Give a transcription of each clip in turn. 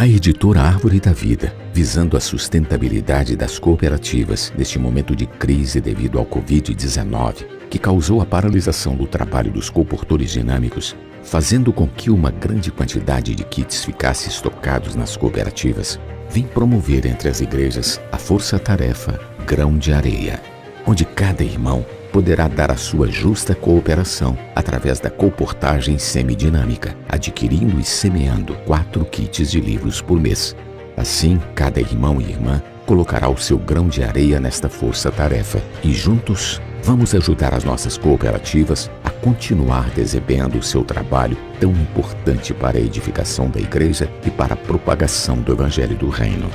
A editora Árvore da Vida, visando a sustentabilidade das cooperativas neste momento de crise devido ao Covid-19, que causou a paralisação do trabalho dos comportores dinâmicos, fazendo com que uma grande quantidade de kits ficasse estocados nas cooperativas, vem promover entre as igrejas a força-tarefa Grão de Areia, onde cada irmão poderá dar a sua justa cooperação através da comportagem semidinâmica, adquirindo e semeando 4 kits de livros por mês. Assim, cada irmão e irmã colocará o seu grão de areia nesta força-tarefa e juntos vamos ajudar as nossas cooperativas a continuar desempenhando o seu trabalho tão importante para a edificação da igreja e para a propagação do Evangelho do Reino.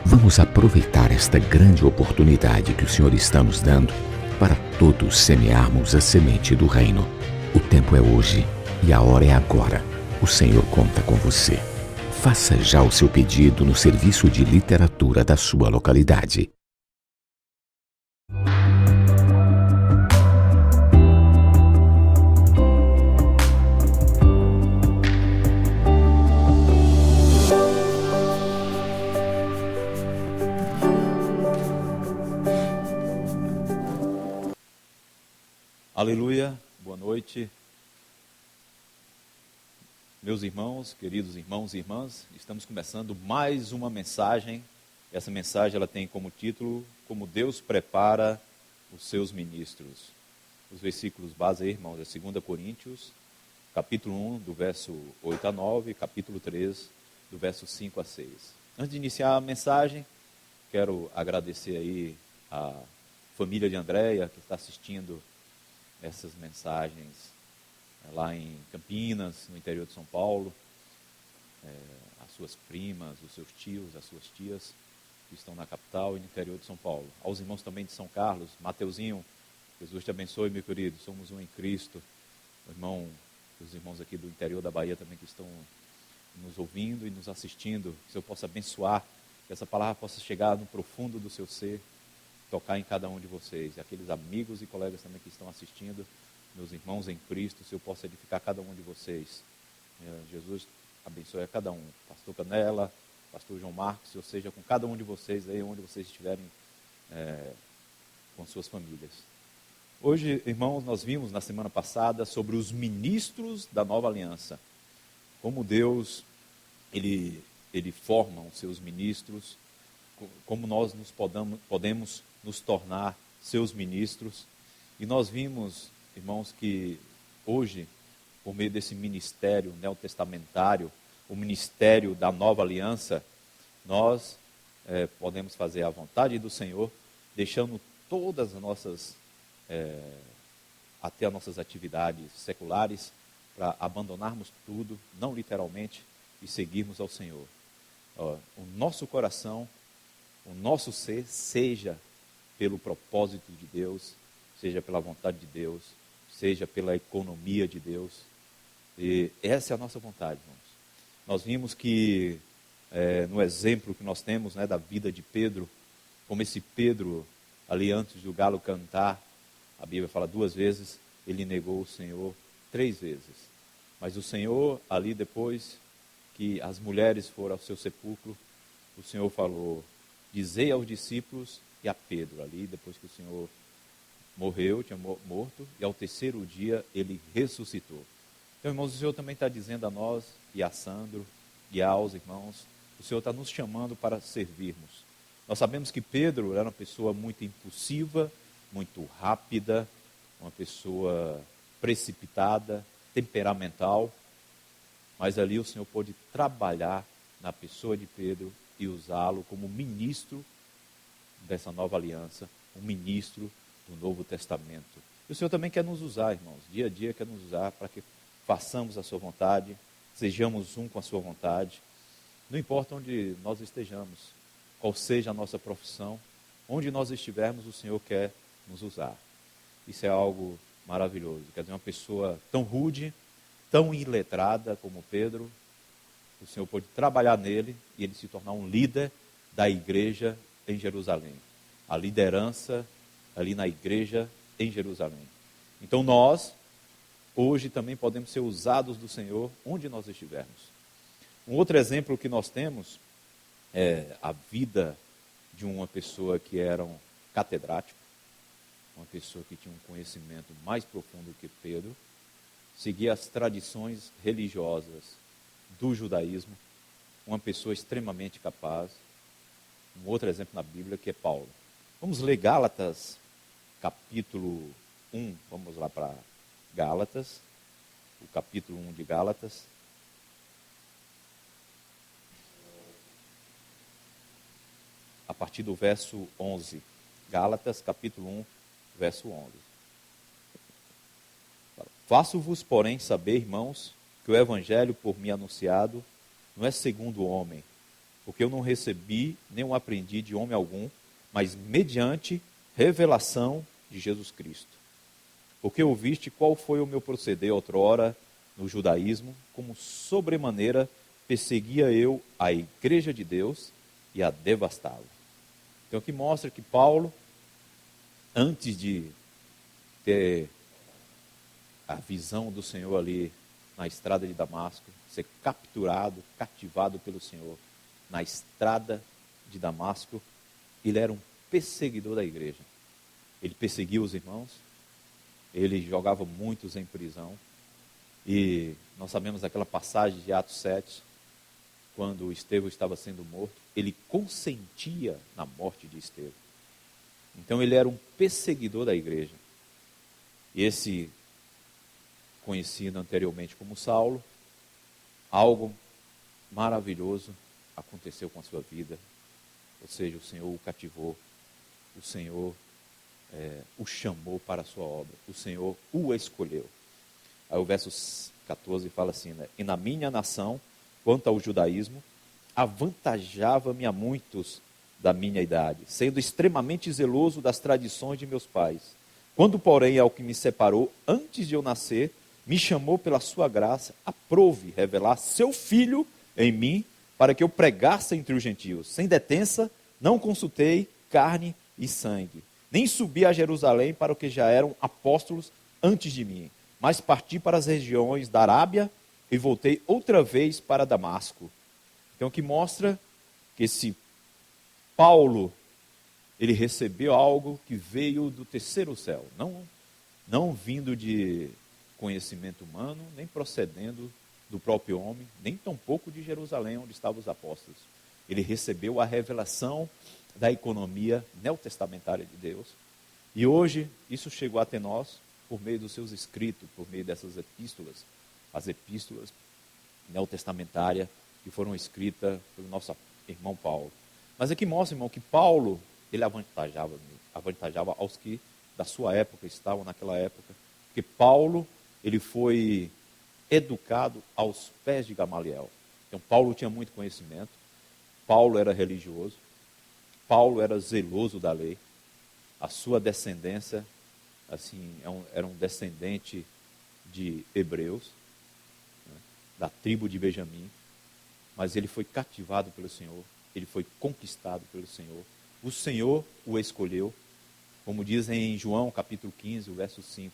Vamos aproveitar esta grande oportunidade que o Senhor está nos dando para todos semearmos a semente do reino. O tempo é hoje e a hora é agora. O Senhor conta com você. Faça já o seu pedido no serviço de literatura da sua localidade. Aleluia, boa noite. Meus irmãos, queridos irmãos e irmãs, estamos começando mais uma mensagem. Essa mensagem ela tem como título, Como Deus Prepara os Seus Ministros. Os versículos base aí, irmãos, é 2 Coríntios, capítulo 1, do verso 8 a 9, capítulo 3, do verso 5 a 6. Antes de iniciar a mensagem, quero agradecer aí a família de Andréia, que está assistindo essas mensagens lá em Campinas, no interior de São Paulo, as suas primas, os seus tios, as suas tias, que estão na capital e no interior de São Paulo. Aos irmãos também de São Carlos, Mateuzinho, Jesus te abençoe, meu querido, somos um em Cristo. Os irmãos aqui do interior da Bahia também que estão nos ouvindo e nos assistindo, que o Senhor possa abençoar, que essa palavra possa chegar no profundo do seu ser, tocar em cada um de vocês, e aqueles amigos e colegas também que estão assistindo, meus irmãos em Cristo, se eu possa edificar cada um de vocês. Jesus abençoe a cada um, pastor Canela, pastor João Marcos, ou seja, com cada um de vocês aí, onde vocês estiverem com suas famílias. Hoje, irmãos, nós vimos na semana passada sobre os ministros da nova aliança, como Deus, Ele forma os seus ministros, como nós podemos nos tornar seus ministros. E nós vimos, irmãos, que hoje, por meio desse ministério neotestamentário, o ministério da nova aliança, nós podemos fazer a vontade do Senhor, deixando todas as nossas, até as nossas atividades seculares, para abandonarmos tudo, não literalmente, e seguirmos ao Senhor. O nosso coração, o nosso ser, seja pelo propósito de Deus, seja pela vontade de Deus, seja pela economia de Deus. E essa é a nossa vontade, irmãos. Nós vimos que, no exemplo que nós temos, da vida de Pedro, como esse Pedro, ali antes do galo cantar, a Bíblia fala 2 vezes, ele negou o Senhor 3 vezes. Mas o Senhor, ali depois que as mulheres foram ao seu sepulcro, o Senhor falou, dizei aos discípulos e a Pedro, ali depois que o Senhor morreu, tinha morto, e ao 3º dia ele ressuscitou. Então, irmãos, o Senhor também está dizendo a nós, e a Sandro, e aos irmãos, o Senhor está nos chamando para servirmos. Nós sabemos que Pedro era uma pessoa muito impulsiva, muito rápida, uma pessoa precipitada, temperamental, mas ali o Senhor pôde trabalhar na pessoa de Pedro e usá-lo como ministro dessa nova aliança, um ministro do Novo Testamento. E o Senhor também quer nos usar, irmãos, dia a dia quer nos usar para que façamos a sua vontade, sejamos um com a sua vontade, não importa onde nós estejamos, qual seja a nossa profissão, onde nós estivermos, o Senhor quer nos usar. Isso é algo maravilhoso. Quer dizer, uma pessoa tão rude, tão iletrada como Pedro, o Senhor pode trabalhar nele e ele se tornar um líder da igreja em Jerusalém. A liderança ali na igreja em Jerusalém. Então nós, hoje também podemos ser usados do Senhor onde nós estivermos. Um outro exemplo que nós temos é a vida de uma pessoa que era um catedrático, uma pessoa que tinha um conhecimento mais profundo que Pedro, seguia as tradições religiosas do judaísmo, uma pessoa extremamente capaz. Um outro exemplo na Bíblia que é Paulo. Vamos ler Gálatas, capítulo 1, vamos lá para Gálatas, o capítulo 1 de Gálatas. A partir do verso 11. Gálatas, capítulo 1, verso 11. Faço-vos, porém, saber, irmãos, que o evangelho por mim anunciado não é segundo o homem, porque eu não recebi nem o aprendi de homem algum, mas mediante revelação de Jesus Cristo. Porque ouviste qual foi o meu proceder outrora no judaísmo, como sobremaneira perseguia eu a igreja de Deus e a devastava. Então aqui mostra que Paulo, antes de ter a visão do Senhor ali na estrada de Damasco, ser capturado, cativado pelo Senhor na estrada de Damasco, ele era um perseguidor da igreja. Ele perseguia os irmãos, ele jogava muitos em prisão, e nós sabemos aquela passagem de Atos 7, quando Estevão estava sendo morto, ele consentia na morte de Estevão. Então ele era um perseguidor da igreja. E esse, conhecido anteriormente como Saulo, algo maravilhoso aconteceu com a sua vida. Ou seja, o Senhor o cativou, o Senhor o chamou para a sua obra, o Senhor o escolheu. Aí o verso 14 fala assim, né? E na minha nação, quanto ao judaísmo, avantajava-me a muitos da minha idade, sendo extremamente zeloso das tradições de meus pais. Quando, porém, ao que me separou antes de eu nascer, me chamou pela sua graça, aprove revelar seu Filho em mim, para que eu pregasse entre os gentios. Sem detença, não consultei carne e sangue, nem subi a Jerusalém para o que já eram apóstolos antes de mim, mas parti para as regiões da Arábia e voltei outra vez para Damasco. Então, que mostra que esse Paulo, ele recebeu algo que veio do terceiro céu, não vindo de conhecimento humano, nem procedendo do próprio homem, nem tampouco de Jerusalém, onde estavam os apóstolos. Ele recebeu a revelação da economia neotestamentária de Deus. E hoje, isso chegou até nós por meio dos seus escritos, por meio dessas epístolas, as epístolas neotestamentárias que foram escritas pelo nosso irmão Paulo. Mas aqui mostra, irmão, que Paulo, ele avantajava aos que da sua época estavam naquela época, porque Paulo, ele foi educado aos pés de Gamaliel. Então Paulo tinha muito conhecimento, Paulo era religioso, Paulo era zeloso da lei, a sua descendência, assim, era um descendente de hebreus, né, da tribo de Benjamim, mas ele foi cativado pelo Senhor, ele foi conquistado pelo Senhor, o Senhor o escolheu, como dizem em João capítulo 15, o verso 5,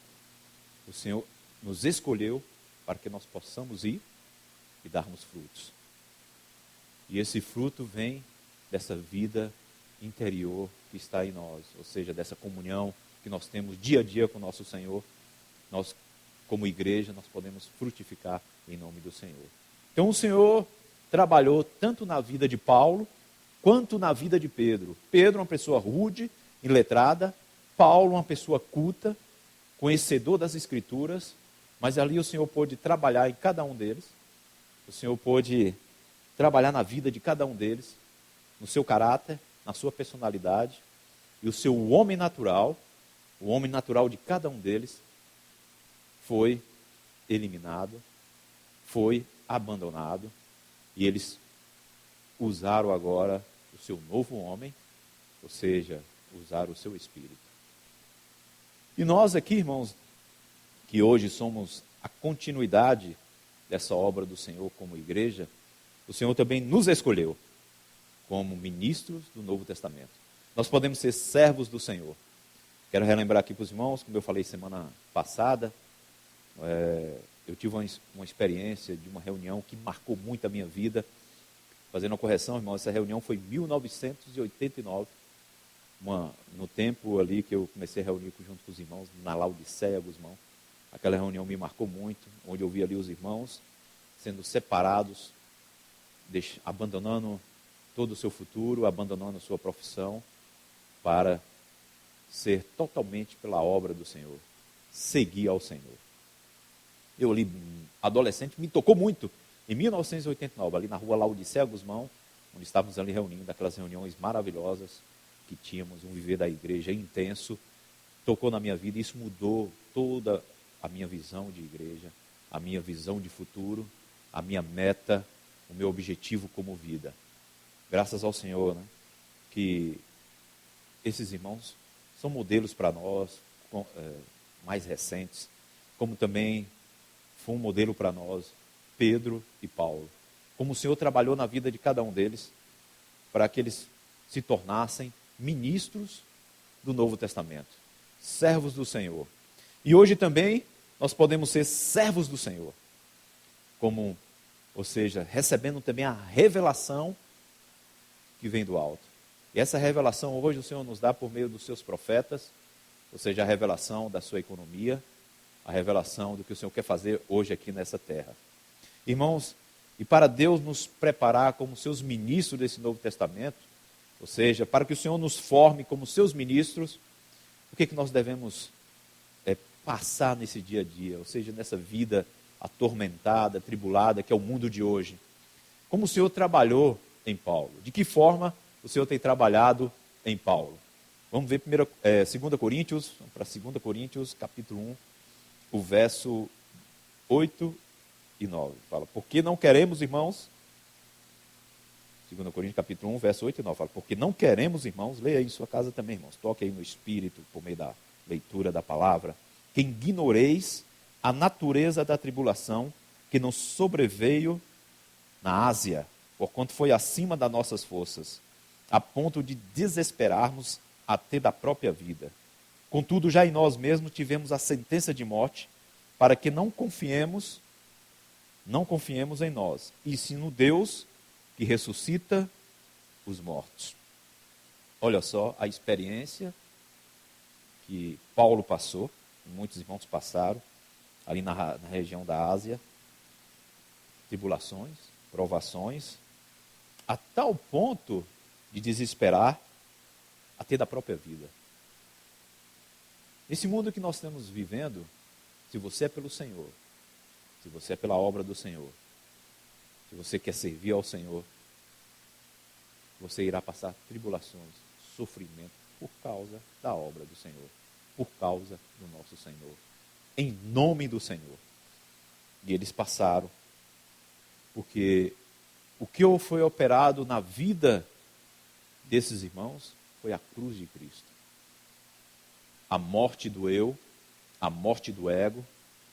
o Senhor nos escolheu para que nós possamos ir e darmos frutos. E esse fruto vem dessa vida interior que está em nós, ou seja, dessa comunhão que nós temos dia a dia com o nosso Senhor. Nós, como igreja, nós podemos frutificar em nome do Senhor. Então o Senhor trabalhou tanto na vida de Paulo, quanto na vida de Pedro. Pedro, uma pessoa rude, iletrada, Paulo, uma pessoa culta, conhecedor das Escrituras, mas ali o Senhor pôde trabalhar em cada um deles, o Senhor pôde trabalhar na vida de cada um deles, no seu caráter, na sua personalidade, e o seu homem natural, o homem natural de cada um deles, foi eliminado, foi abandonado, e eles usaram agora o seu novo homem, ou seja, usaram o seu espírito. E nós aqui, irmãos, que hoje somos a continuidade dessa obra do Senhor como igreja, o Senhor também nos escolheu como ministros do Novo Testamento. Nós podemos ser servos do Senhor. Quero relembrar aqui para os irmãos, como eu falei semana passada, eu tive uma experiência de uma reunião que marcou muito a minha vida. Fazendo uma correção, irmão, essa reunião foi em 1989, no tempo ali que eu comecei a reunir junto com os irmãos, na Laodiceia, Gusmão. Aquela reunião me marcou muito, onde eu vi ali os irmãos sendo separados, abandonando todo o seu futuro, abandonando a sua profissão, para ser totalmente pela obra do Senhor, seguir ao Senhor. Eu ali, adolescente, me tocou muito. Em 1989, ali na rua Laodiceia Gusmão, onde estávamos ali reunindo, daquelas reuniões maravilhosas que tínhamos, um viver da igreja intenso, tocou na minha vida e isso mudou toda a minha visão de igreja, a minha visão de futuro, a minha meta, o meu objetivo como vida. Graças ao Senhor, né, que esses irmãos são modelos para nós, mais recentes, como também foi um modelo para nós, Pedro e Paulo. Como o Senhor trabalhou na vida de cada um deles, para que eles se tornassem ministros do Novo Testamento, servos do Senhor. E hoje também nós podemos ser servos do Senhor, ou seja, recebendo também a revelação que vem do alto. E essa revelação hoje o Senhor nos dá por meio dos seus profetas, ou seja, a revelação da sua economia, a revelação do que o Senhor quer fazer hoje aqui nessa terra. Irmãos, e para Deus nos preparar como seus ministros desse Novo Testamento, ou seja, para que o Senhor nos forme como seus ministros, o que nós devemos passar nesse dia a dia, ou seja, nessa vida atormentada, tribulada, que é o mundo de hoje. Como o Senhor trabalhou em Paulo? De que forma o Senhor tem trabalhado em Paulo? Vamos ver primeiro, 2 Coríntios, para 2 Coríntios, capítulo 1, o verso 8 e 9. Fala, porque não queremos, irmãos, 2 Coríntios, capítulo 1, verso 8 e 9. Fala, porque não queremos, irmãos, leia aí em sua casa também, irmãos, toque aí no Espírito, por meio da leitura da palavra, que ignoreis a natureza da tribulação que nos sobreveio na Ásia, porquanto foi acima das nossas forças, a ponto de desesperarmos até da própria vida. Contudo, já em nós mesmos tivemos a sentença de morte, para que não confiemos em nós, e sim no Deus que ressuscita os mortos. Olha só a experiência que Paulo passou, muitos irmãos passaram, ali na região da Ásia, tribulações, provações, a tal ponto de desesperar até da própria vida. Esse mundo que nós estamos vivendo, se você é pelo Senhor, se você é pela obra do Senhor, se você quer servir ao Senhor, você irá passar tribulações, sofrimento, por causa da obra do Senhor, por causa do nosso Senhor, em nome do Senhor. E eles passaram, porque o que foi operado na vida desses irmãos foi a cruz de Cristo. A morte do eu, a morte do ego,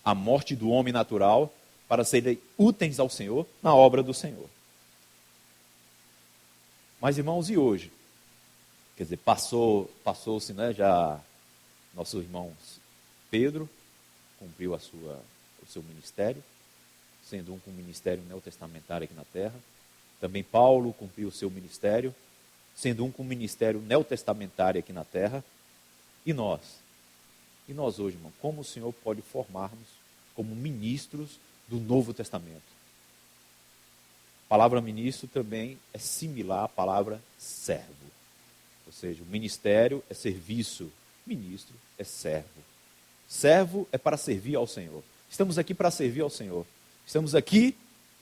a morte do homem natural, para serem úteis ao Senhor, na obra do Senhor. Mas, irmãos, e hoje? Quer dizer, passou-se, né, já nosso irmão Pedro cumpriu o seu ministério, sendo um com o ministério neotestamentário aqui na terra. Também Paulo cumpriu o seu ministério, sendo um com o ministério neotestamentário aqui na terra. E nós? E nós hoje, irmão, como o Senhor pode formar-nos como ministros do Novo Testamento? A palavra ministro também é similar à palavra servo. Ou seja, o ministério é serviço, ministro é servo. Servo é para servir ao Senhor. Estamos aqui para servir ao Senhor. Estamos aqui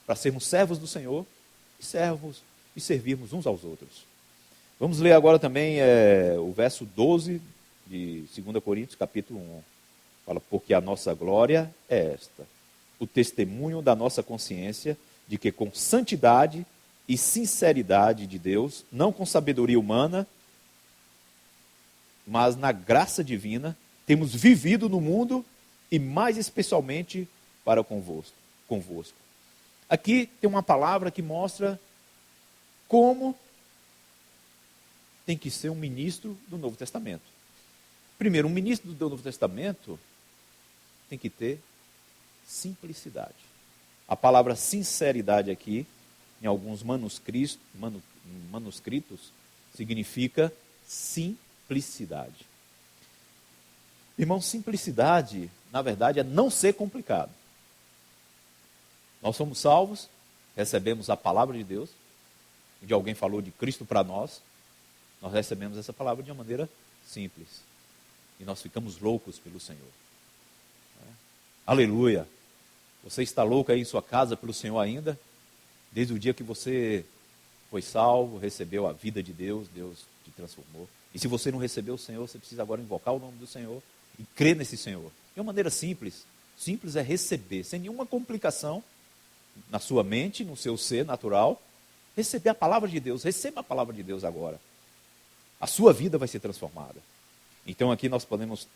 para sermos servos do Senhor e servirmos uns aos outros. Vamos ler agora também o verso 12 de 2 Coríntios, capítulo 1. Fala, porque a nossa glória é esta, o testemunho da nossa consciência, de que com santidade e sinceridade de Deus, não com sabedoria humana, mas na graça divina, temos vivido no mundo e mais especialmente para convosco. Aqui tem uma palavra que mostra como tem que ser um ministro do Novo Testamento. Primeiro, um ministro do Novo Testamento tem que ter simplicidade. A palavra sinceridade aqui, em alguns manuscritos, significa simplicidade. Irmão, simplicidade, na verdade, é não ser complicado. Nós somos salvos, recebemos a palavra de Deus, onde alguém falou de Cristo para nós recebemos essa palavra de uma maneira simples. E nós ficamos loucos pelo Senhor. Aleluia! Você está louco aí em sua casa pelo Senhor ainda? Desde o dia que você foi salvo, recebeu a vida de Deus, Deus te transformou. E se você não recebeu o Senhor, você precisa agora invocar o nome do Senhor e crer nesse Senhor. De uma maneira simples. Simples é receber, sem nenhuma complicação na sua mente, no seu ser natural. Receber a palavra de Deus. Receba a palavra de Deus agora. A sua vida vai ser transformada. Então aqui nós podemos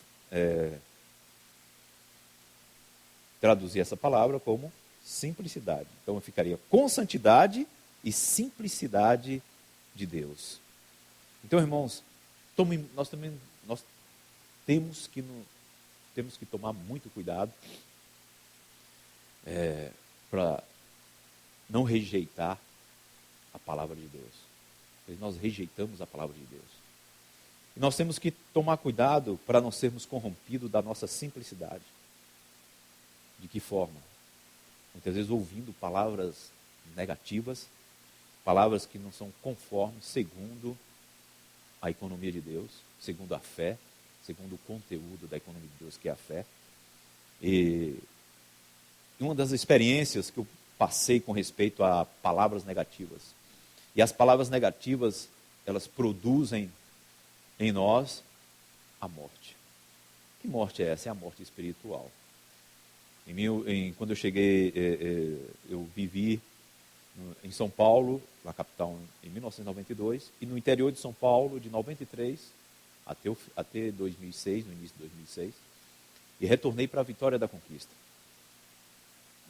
traduzir essa palavra como simplicidade. Então eu ficaria com santidade e simplicidade de Deus. Então, irmãos, nós temos que tomar muito cuidado para não rejeitar a palavra de Deus. Pois nós rejeitamos a palavra de Deus. E nós temos que tomar cuidado para não sermos corrompidos da nossa simplicidade. De que forma? Muitas vezes ouvindo palavras negativas, palavras que não são conformes, segundo a economia de Deus, segundo a fé, segundo o conteúdo da economia de Deus, que é a fé. E uma das experiências que eu passei com respeito a palavras negativas, e as palavras negativas, elas produzem em nós a morte. Que morte é essa? É a morte espiritual. Quando eu cheguei, eu vivi em São Paulo, na capital, em 1992, e no interior de São Paulo, de 93 até 2006, no início de 2006, e retornei para a Vitória da Conquista.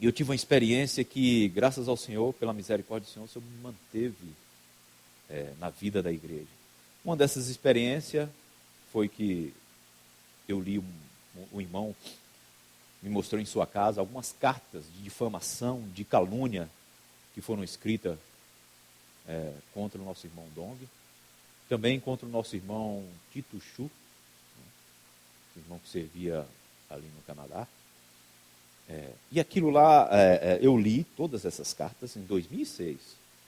E eu tive uma experiência que, graças ao Senhor, pela misericórdia do Senhor, o Senhor me manteve na vida da igreja. Uma dessas experiências foi que eu li, um irmão me mostrou em sua casa algumas cartas de difamação, de calúnia, que foram escritas contra o nosso irmão Dong, também contra o nosso irmão Tito Chu, irmão que servia ali no Canadá. E aquilo lá, eu li todas essas cartas em 2006,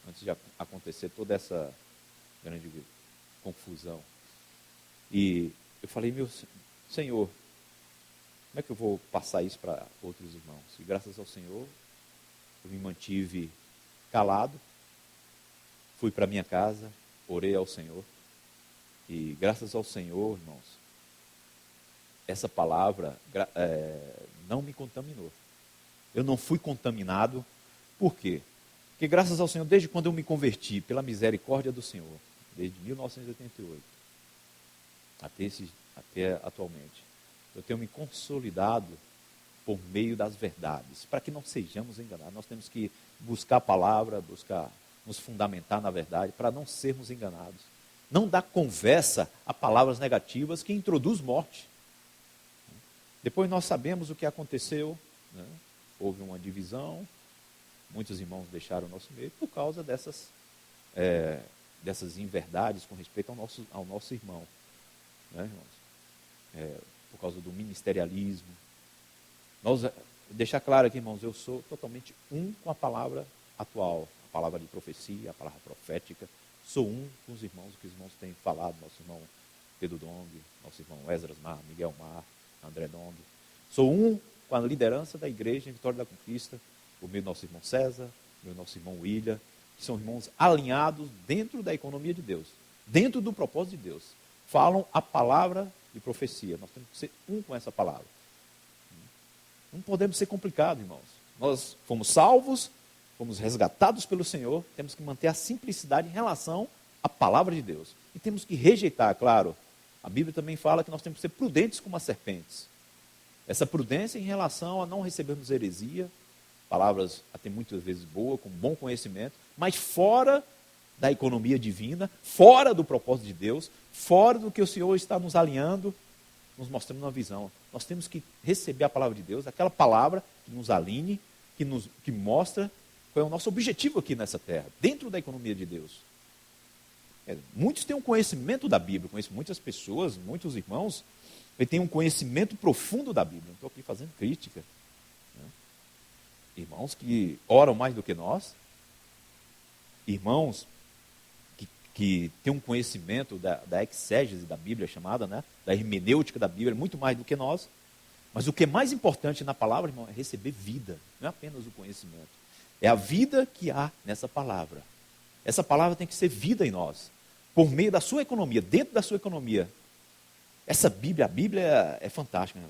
antes de acontecer toda essa grande confusão. E eu falei, meu Senhor, como é que eu vou passar isso para outros irmãos? E graças ao Senhor, eu me mantive calado, fui para minha casa, orei ao Senhor, e graças ao Senhor, irmãos, essa palavra não me contaminou. Eu não fui contaminado. Por quê? Porque graças ao Senhor, desde quando eu me converti, pela misericórdia do Senhor, desde 1988, até atualmente, eu tenho me consolidado por meio das verdades, para que não sejamos enganados. Nós temos que buscar a palavra, buscar nos fundamentar na verdade, para não sermos enganados. Não dar conversa a palavras negativas que introduz morte. Depois nós sabemos o que aconteceu, né? Houve uma divisão, muitos irmãos deixaram o nosso meio por causa dessas inverdades com respeito ao nosso irmão, né, irmãos? Por causa do ministerialismo. Deixar claro aqui, irmãos, eu sou totalmente um com a palavra atual, a palavra de profecia, a palavra profética. Sou um com os irmãos, o que os irmãos têm falado, nosso irmão Pedro Dong, nosso irmão Esdras Mar, Miguel Mar, André Dong. Sou um com a liderança da igreja em Vitória da Conquista, o meu nosso irmão César, o meu nosso irmão William, que são irmãos alinhados dentro da economia de Deus, dentro do propósito de Deus. Falam a palavra de profecia. Nós temos que ser um com essa palavra. Não podemos ser complicados, irmãos. Nós fomos salvos, fomos resgatados pelo Senhor, temos que manter a simplicidade em relação à palavra de Deus. E temos que rejeitar, claro. A Bíblia também fala que nós temos que ser prudentes como as serpentes. Essa prudência em relação a não recebermos heresia, palavras até muitas vezes boas, com bom conhecimento, mas fora da economia divina, fora do propósito de Deus, fora do que o Senhor está nos alinhando, nos mostrando uma visão. Nós temos que receber a palavra de Deus, aquela palavra que nos alinhe, que mostra qual é o nosso objetivo aqui nessa terra, dentro da economia de Deus. Muitos têm um conhecimento da Bíblia, eu conheço muitas pessoas, muitos irmãos, que têm um conhecimento profundo da Bíblia. Não estou aqui fazendo crítica. Né? Irmãos que oram mais do que nós, irmãos que têm um conhecimento da exégese da Bíblia, chamada, né? Da hermenêutica da Bíblia, muito mais do que nós. Mas o que é mais importante na palavra, irmão, é receber vida, não é apenas o conhecimento. É a vida que há nessa palavra. Essa palavra tem que ser vida em nós, por meio da sua economia, dentro da sua economia. Essa Bíblia, a Bíblia é fantástica.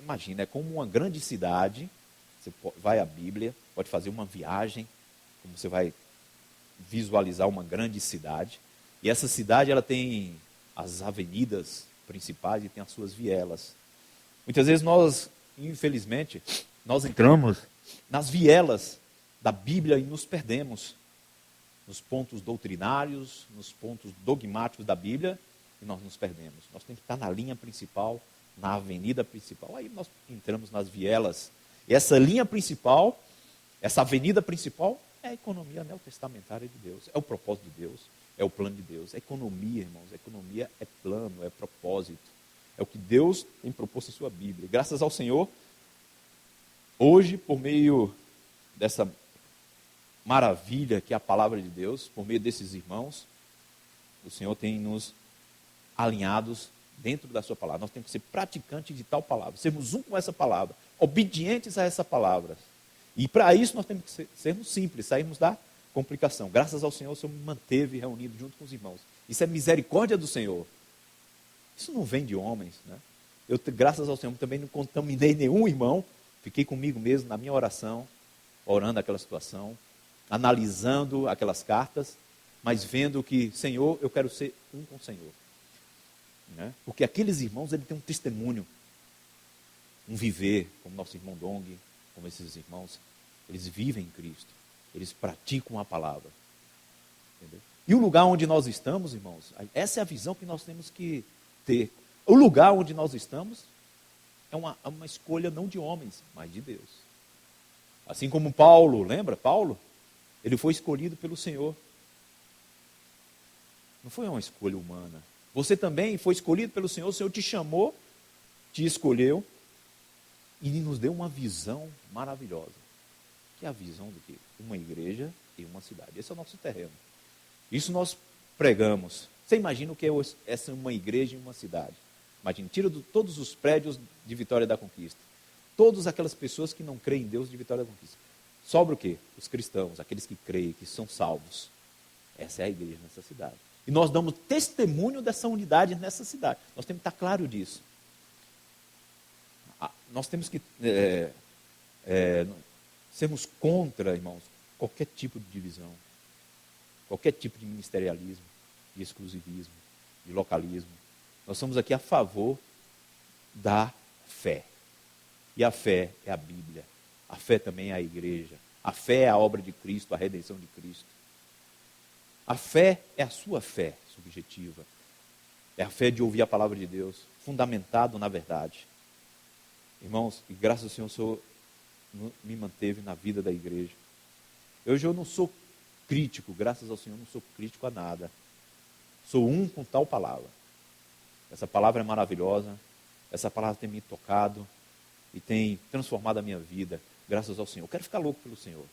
Imagina, é como uma grande cidade. Você vai à Bíblia, pode fazer uma viagem, como você vai visualizar uma grande cidade. E essa cidade, ela tem as avenidas principais e tem as suas vielas. Muitas vezes nós, infelizmente, nós entramos nas vielas da Bíblia e nos perdemos nos pontos doutrinários, nos pontos dogmáticos da Bíblia, e nós nos perdemos. Nós temos que estar na linha principal, na avenida principal. Aí nós entramos nas vielas. E essa linha principal, essa avenida principal, é a economia neotestamentária de Deus. É o propósito de Deus, é o plano de Deus. Economia, irmãos, economia é plano, é propósito. É o que Deus tem proposto em sua Bíblia. E graças ao Senhor, hoje, por meio dessa maravilha que é a palavra de Deus, por meio desses irmãos, o Senhor tem nos alinhados dentro da sua palavra. Nós temos que ser praticantes de tal palavra, sermos um com essa palavra, obedientes a essa palavra. E para isso nós temos que sermos simples, sairmos da complicação. Graças ao Senhor, o Senhor me manteve reunido junto com os irmãos. Isso é misericórdia do Senhor. Isso não vem de homens, né? Eu, graças ao Senhor, também não contaminei nenhum irmão. Fiquei comigo mesmo na minha oração, orando aquela situação, analisando aquelas cartas, mas vendo que, Senhor, eu quero ser um com o Senhor. Né? Porque aqueles irmãos, eles têm um testemunho, um viver, como nosso irmão Dong, como esses irmãos, eles vivem em Cristo, eles praticam a palavra. Entendeu? E o lugar onde nós estamos, irmãos, essa é a visão que nós temos que ter. O lugar onde nós estamos é uma escolha não de homens, mas de Deus. Assim como Paulo, lembra? Paulo, ele foi escolhido pelo Senhor. Não foi uma escolha humana. Você também foi escolhido pelo Senhor, o Senhor te chamou, te escolheu e nos deu uma visão maravilhosa. Que é a visão do quê? Uma igreja e uma cidade. Esse é o nosso terreno. Isso nós pregamos. Você imagina o que é essa uma igreja e uma cidade? Imagina, tira todos os prédios de Vitória da Conquista. Todas aquelas pessoas que não creem em Deus de Vitória da Conquista. Sobra o quê? Os cristãos, aqueles que creem, que são salvos. Essa é a igreja nessa cidade. E nós damos testemunho dessa unidade nessa cidade. Nós temos que estar claro disso. Nós temos que sermos contra, irmãos, qualquer tipo de divisão, qualquer tipo de ministerialismo, de exclusivismo, de localismo. Nós somos aqui a favor da fé. E a fé é a Bíblia. A fé também é a igreja. A fé é a obra de Cristo, a redenção de Cristo. A fé é a sua fé subjetiva. É a fé de ouvir a palavra de Deus, fundamentado na verdade. Irmãos, e graças ao Senhor, o Senhor me manteve na vida da igreja. Hoje eu não sou crítico, graças ao Senhor, não sou crítico a nada. Sou um com tal palavra. Essa palavra é maravilhosa, essa palavra tem me tocado e tem transformado a minha vida, graças ao Senhor. Eu quero ficar louco pelo Senhor.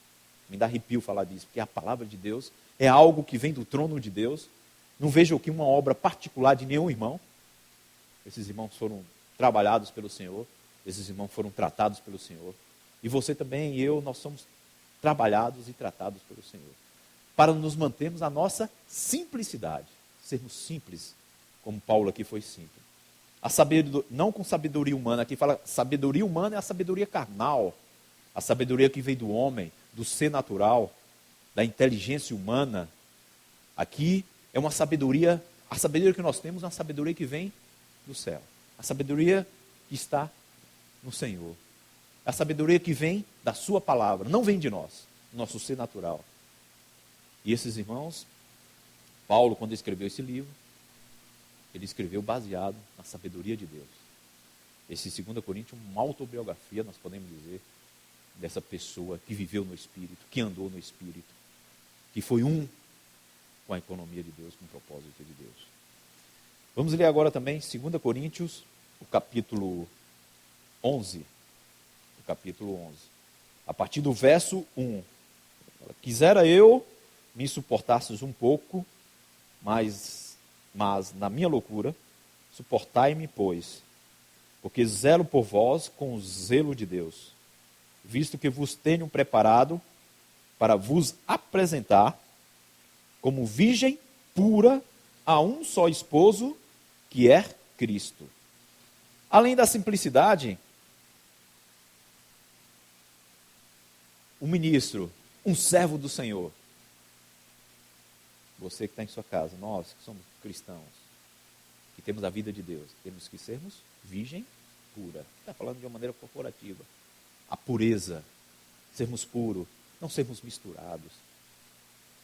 Me dá arrepio falar disso, porque a palavra de Deus é algo que vem do trono de Deus. Não vejo aqui uma obra particular de nenhum irmão. Esses irmãos foram trabalhados pelo Senhor, esses irmãos foram tratados pelo Senhor. E você também e eu, nós somos trabalhados e tratados pelo Senhor. Para nos mantermos a nossa simplicidade, sermos simples, como Paulo aqui foi simples. Não com sabedoria humana, aqui fala sabedoria humana é a sabedoria carnal, a sabedoria que vem do homem, do ser natural, da inteligência humana. Aqui é uma sabedoria, a sabedoria que nós temos é uma sabedoria que vem do céu. A sabedoria que está no Senhor. A sabedoria que vem da sua palavra, não vem de nós, do nosso ser natural. E esses irmãos, Paulo, quando escreveu esse livro, ele escreveu baseado na sabedoria de Deus. Esse 2 Coríntios é uma autobiografia, nós podemos dizer, dessa pessoa que viveu no Espírito, que andou no Espírito, que foi um com a economia de Deus, com o propósito de Deus. Vamos ler agora também 2 Coríntios, o capítulo 11. O capítulo 11. A partir do verso 1. Quisera eu me suportasses um pouco, mas na minha loucura, suportai-me, pois, porque zelo por vós com o zelo de Deus, visto que vos tenho preparado para vos apresentar como virgem pura a um só esposo, que é Cristo. Além da simplicidade, um ministro, um servo do Senhor, você que está em sua casa, nós que somos cristãos, que temos a vida de Deus, temos que sermos virgem pura. Está falando de uma maneira corporativa. A pureza, sermos puros, não sermos misturados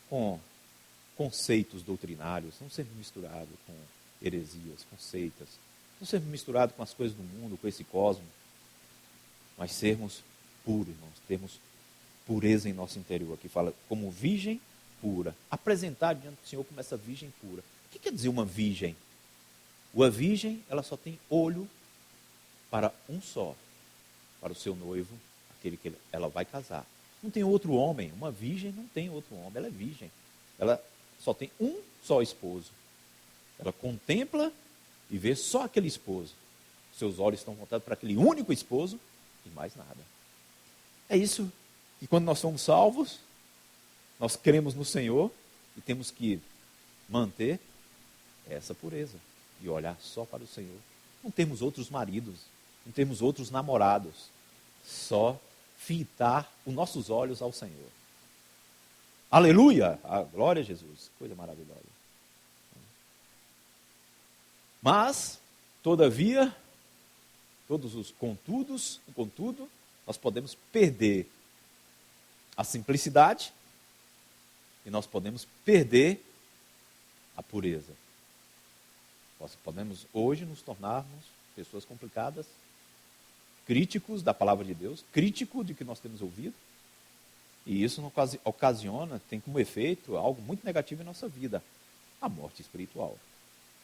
com conceitos doutrinários, não sermos misturados com heresias, com seitas, não sermos misturados com as coisas do mundo, com esse cosmos, mas sermos puros, irmãos, termos pureza em nosso interior. Aqui fala como virgem pura. Apresentar diante do Senhor como essa virgem pura. O que quer dizer uma virgem? Uma virgem, ela só tem olho para um só, para o seu noivo, aquele que ela vai casar. Não tem outro homem. Uma virgem não tem outro homem, ela é virgem. Ela só tem um só esposo. Ela contempla e vê só aquele esposo. Seus olhos estão voltados para aquele único esposo e mais nada. É isso. E quando nós somos salvos, nós cremos no Senhor e temos que manter essa pureza e olhar só para o Senhor. Não temos outros maridos, não temos outros namorados, só fitar os nossos olhos ao Senhor. Aleluia! A glória a Jesus, coisa maravilhosa. Mas, todavia, todos os contudo, nós podemos perder a simplicidade e nós podemos perder a pureza. Nós podemos hoje nos tornarmos pessoas complicadas, críticos da palavra de Deus, críticos de que nós temos ouvido, e isso ocasiona, tem como efeito algo muito negativo em nossa vida, a morte espiritual.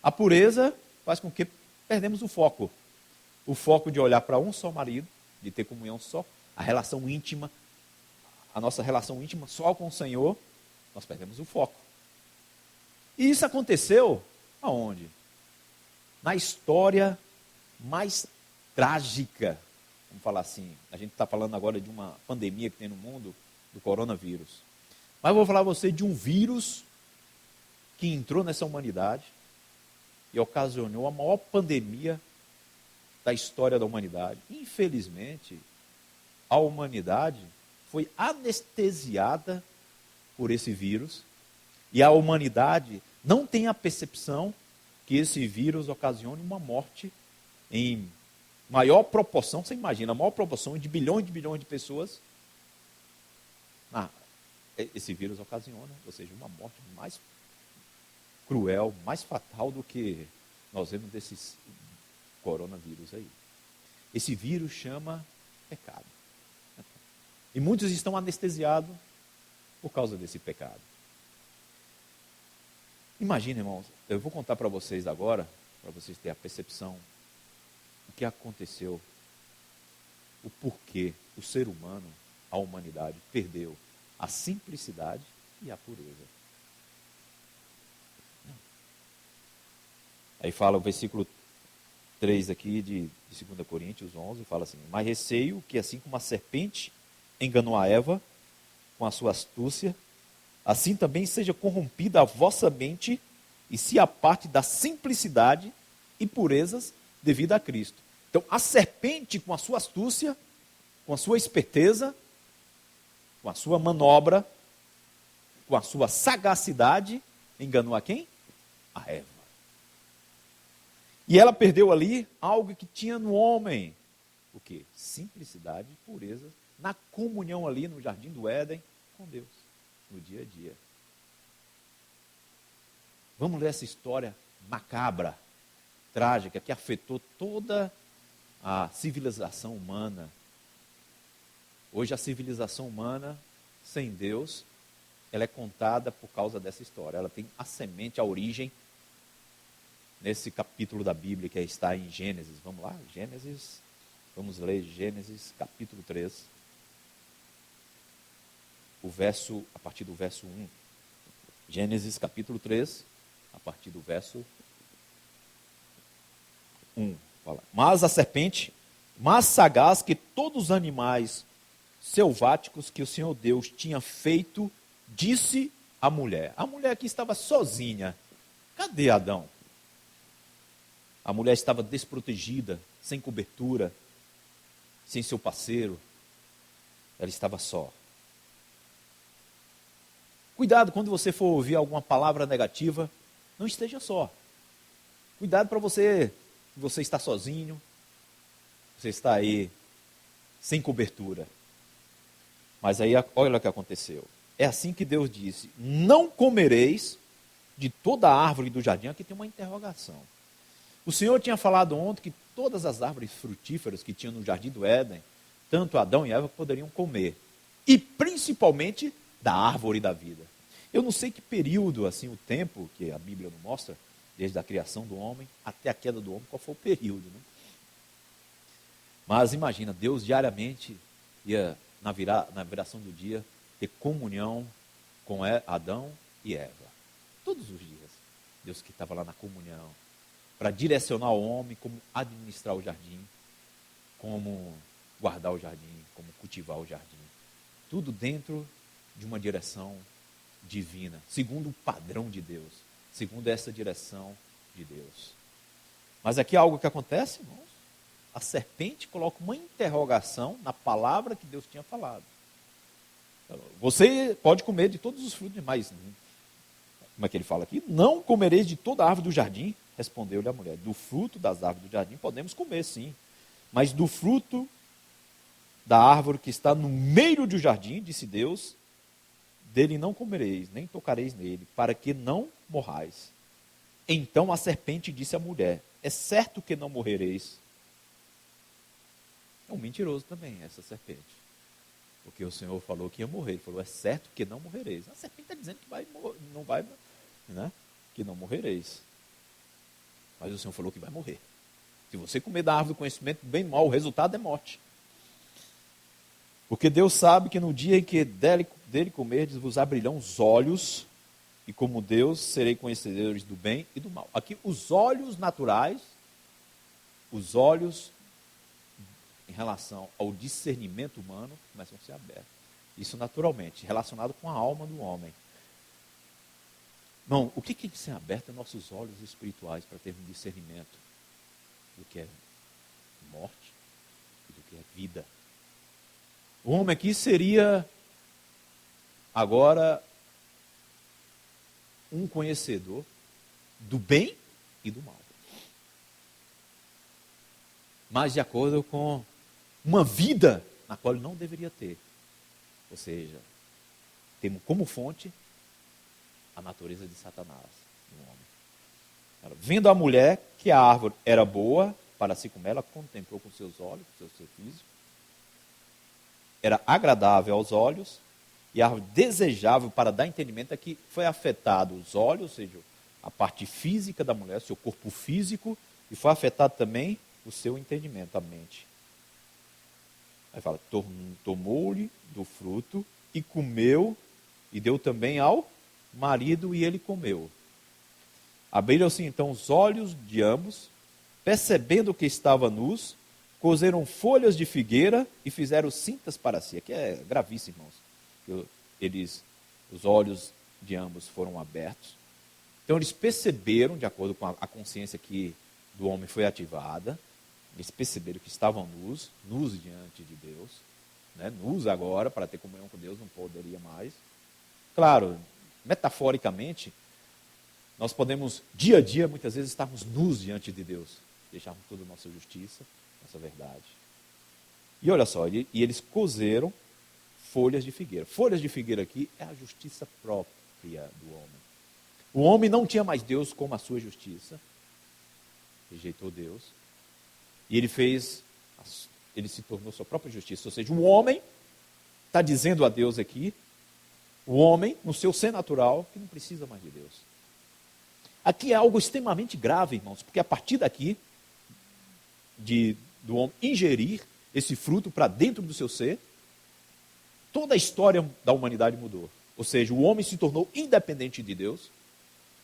A pureza faz com que perdemos o foco de olhar para um só marido, de ter comunhão só, a relação íntima, a nossa relação íntima só com o Senhor, nós perdemos o foco. E isso aconteceu aonde? Na história mais trágica, vamos falar assim. A gente está falando agora de uma pandemia que tem no mundo, do coronavírus. Mas eu vou falar a você de um vírus que entrou nessa humanidade e ocasionou a maior pandemia da história da humanidade. Infelizmente, a humanidade foi anestesiada por esse vírus e a humanidade não tem a percepção que esse vírus ocasione uma morte em maior proporção, você imagina, a maior proporção de bilhões de pessoas. Esse vírus ocasiona, ou seja, uma morte mais cruel, mais fatal do que nós vemos desses coronavírus aí. Esse vírus chama pecado. E muitos estão anestesiados por causa desse pecado. Imagina, irmãos, eu vou contar para vocês agora, para vocês terem a percepção, o que aconteceu, o porquê o ser humano, a humanidade, perdeu a simplicidade e a pureza. Aí fala o versículo 3 aqui de 2 Coríntios 11, fala assim: mas receio que assim como a serpente enganou a Eva com a sua astúcia, assim também seja corrompida a vossa mente e se aparte da simplicidade e purezas devido a Cristo. Então, a serpente com a sua astúcia, com a sua esperteza, com a sua manobra, com a sua sagacidade, enganou a quem? A Eva. E ela perdeu ali algo que tinha no homem. O quê? Simplicidade e pureza na comunhão ali no jardim do Éden com Deus, no dia a dia. Vamos ler essa história macabra, trágica, que afetou toda a civilização humana. Hoje a civilização humana, sem Deus, ela é contada por causa dessa história. Ela tem a semente, a origem, nesse capítulo da Bíblia que está em Gênesis. Vamos lá, Gênesis, vamos ler Gênesis capítulo 3, a partir do verso 1. Gênesis capítulo 3, a partir do verso 1. Fala. Mas a serpente, mais sagaz que todos os animais selváticos que o Senhor Deus tinha feito, disse à mulher. A mulher que estava sozinha. Cadê Adão? A mulher estava desprotegida, sem cobertura, sem seu parceiro. Ela estava só. Cuidado quando você for ouvir alguma palavra negativa, não esteja só. Cuidado para você está sozinho, você está aí sem cobertura. Mas aí olha o que aconteceu. É assim que Deus disse: não comereis de toda a árvore do jardim. Aqui tem uma interrogação. O Senhor tinha falado ontem que todas as árvores frutíferas que tinham no jardim do Éden, tanto Adão e Eva poderiam comer. E principalmente da árvore da vida. Eu não sei que período, assim, o tempo, que a Bíblia não mostra, desde a criação do homem até a queda do homem, qual foi o período, né? Mas imagina, Deus diariamente ia, na viração do dia, ter comunhão com Adão e Eva. Todos os dias. Deus que estava lá na comunhão, para direcionar o homem como administrar o jardim, como guardar o jardim, como cultivar o jardim. Tudo dentro de uma direção divina, segundo o padrão de Deus, segundo essa direção de Deus. Mas aqui há algo que acontece, irmãos. A serpente coloca uma interrogação na palavra que Deus tinha falado. Você pode comer de todos os frutos, mas, como é que ele fala aqui? Não comereis de toda a árvore do jardim, respondeu-lhe a mulher. Do fruto das árvores do jardim podemos comer, sim. Mas do fruto da árvore que está no meio do jardim, disse Deus, dele não comereis, nem tocareis nele, para que não morrais. Então a serpente disse à mulher: é certo que não morrereis. É um mentiroso também, essa serpente. Porque o Senhor falou que ia morrer. Ele falou: é certo que não morrereis. A serpente está dizendo que não vai, né? Que não morrereis. Mas o Senhor falou que vai morrer. Se você comer da árvore do conhecimento do bem e do mal, o resultado é morte. Porque Deus sabe que no dia em que dele comerdes, vos abrirão os olhos, e como Deus, serei conhecedores do bem e do mal. Aqui, os olhos naturais, os olhos em relação ao discernimento humano, começam a ser abertos. Isso naturalmente, relacionado com a alma do homem. Não, o que tem que ser aberto é nossos olhos espirituais para termos discernimento do que é morte e do que é vida. O homem aqui seria agora um conhecedor do bem e do mal. Mas de acordo com uma vida na qual ele não deveria ter. Ou seja, temos como fonte a natureza de Satanás no homem. Vendo a mulher que a árvore era boa para se comer, ela contemplou com seus olhos, com seu físico. Era agradável aos olhos e a árvore desejável para dar entendimento é que foi afetado os olhos, ou seja, a parte física da mulher, seu corpo físico, e foi afetado também o seu entendimento, a mente. Aí fala, tomou-lhe do fruto e comeu, e deu também ao marido, e ele comeu. Abriram-se então os olhos de ambos, percebendo que estava nus, cozeram folhas de figueira e fizeram cintas para si. Aqui é gravíssimo, irmãos. Os olhos de ambos foram abertos. Então eles perceberam, de acordo com a consciência que do homem foi ativada, eles perceberam que estavam nus diante de Deus, né? Nus agora, para ter comunhão com Deus, não poderia mais. Claro, metaforicamente, nós podemos, dia a dia, muitas vezes, estarmos nus diante de Deus, deixarmos toda a nossa justiça, nossa verdade. E olha só, e eles cozeram folhas de figueira. Folhas de figueira aqui é a justiça própria do homem. O homem não tinha mais Deus como a sua justiça, rejeitou Deus, e ele fez Ele se tornou sua própria justiça. Ou seja, o homem está dizendo a Deus aqui, o homem, no seu ser natural, que não precisa mais de Deus. Aqui é algo extremamente grave, irmãos, porque a partir daqui, do homem ingerir esse fruto para dentro do seu ser, toda a história da humanidade mudou. Ou seja, o homem se tornou independente de Deus,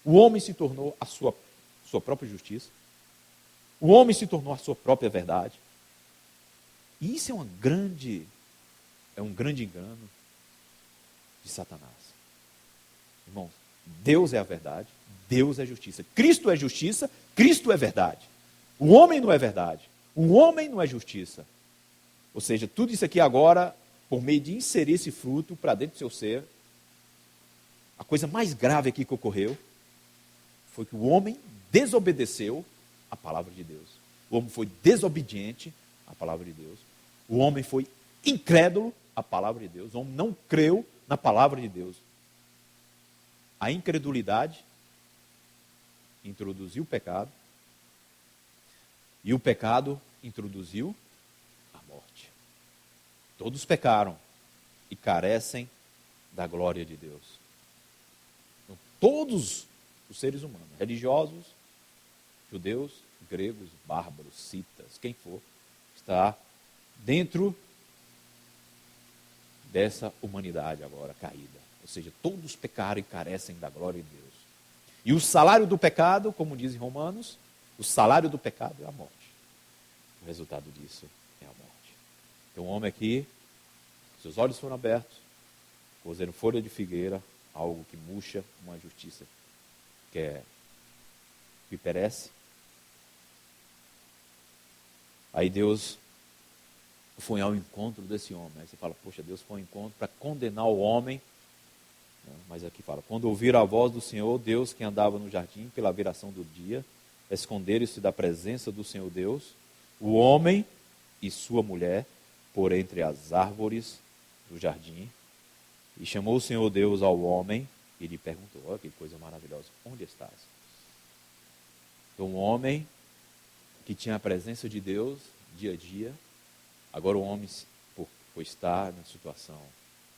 o homem se tornou a sua própria justiça, o homem se tornou a sua própria verdade. E isso é um grande engano de Satanás. Irmãos, Deus é a verdade, Deus é justiça. Cristo é justiça, Cristo é verdade. O homem não é verdade, o homem não é justiça. Ou seja, tudo isso aqui agora, por meio de inserir esse fruto para dentro do seu ser, a coisa mais grave aqui que ocorreu foi que o homem desobedeceu a palavra de Deus. O homem foi desobediente à palavra de Deus. O homem foi incrédulo à palavra de Deus. O homem não creu na palavra de Deus. A incredulidade introduziu o pecado. E o pecado introduziu a morte. Todos pecaram e carecem da glória de Deus. Então, todos os seres humanos, religiosos, judeus, gregos, bárbaros, citas, quem for, está dentro dessa humanidade agora caída. Ou seja, todos pecaram e carecem da glória de Deus. E o salário do pecado, como diz em Romanos, o salário do pecado é a morte. O resultado disso é a morte. Então o homem aqui, seus olhos foram abertos, cozeram folha de figueira, algo que murcha, uma justiça que perece. Aí Deus foi ao encontro desse homem. Aí você fala, poxa, Deus foi ao encontro para condenar o homem. Mas aqui fala, quando ouviram a voz do Senhor, Deus que andava no jardim pela viração do dia, esconderam-se da presença do Senhor Deus, o homem e sua mulher, por entre as árvores do jardim. E chamou o Senhor Deus ao homem e lhe perguntou, olha que coisa maravilhosa, onde estás? Então o homem que tinha a presença de Deus dia a dia, agora o homem, por estar na situação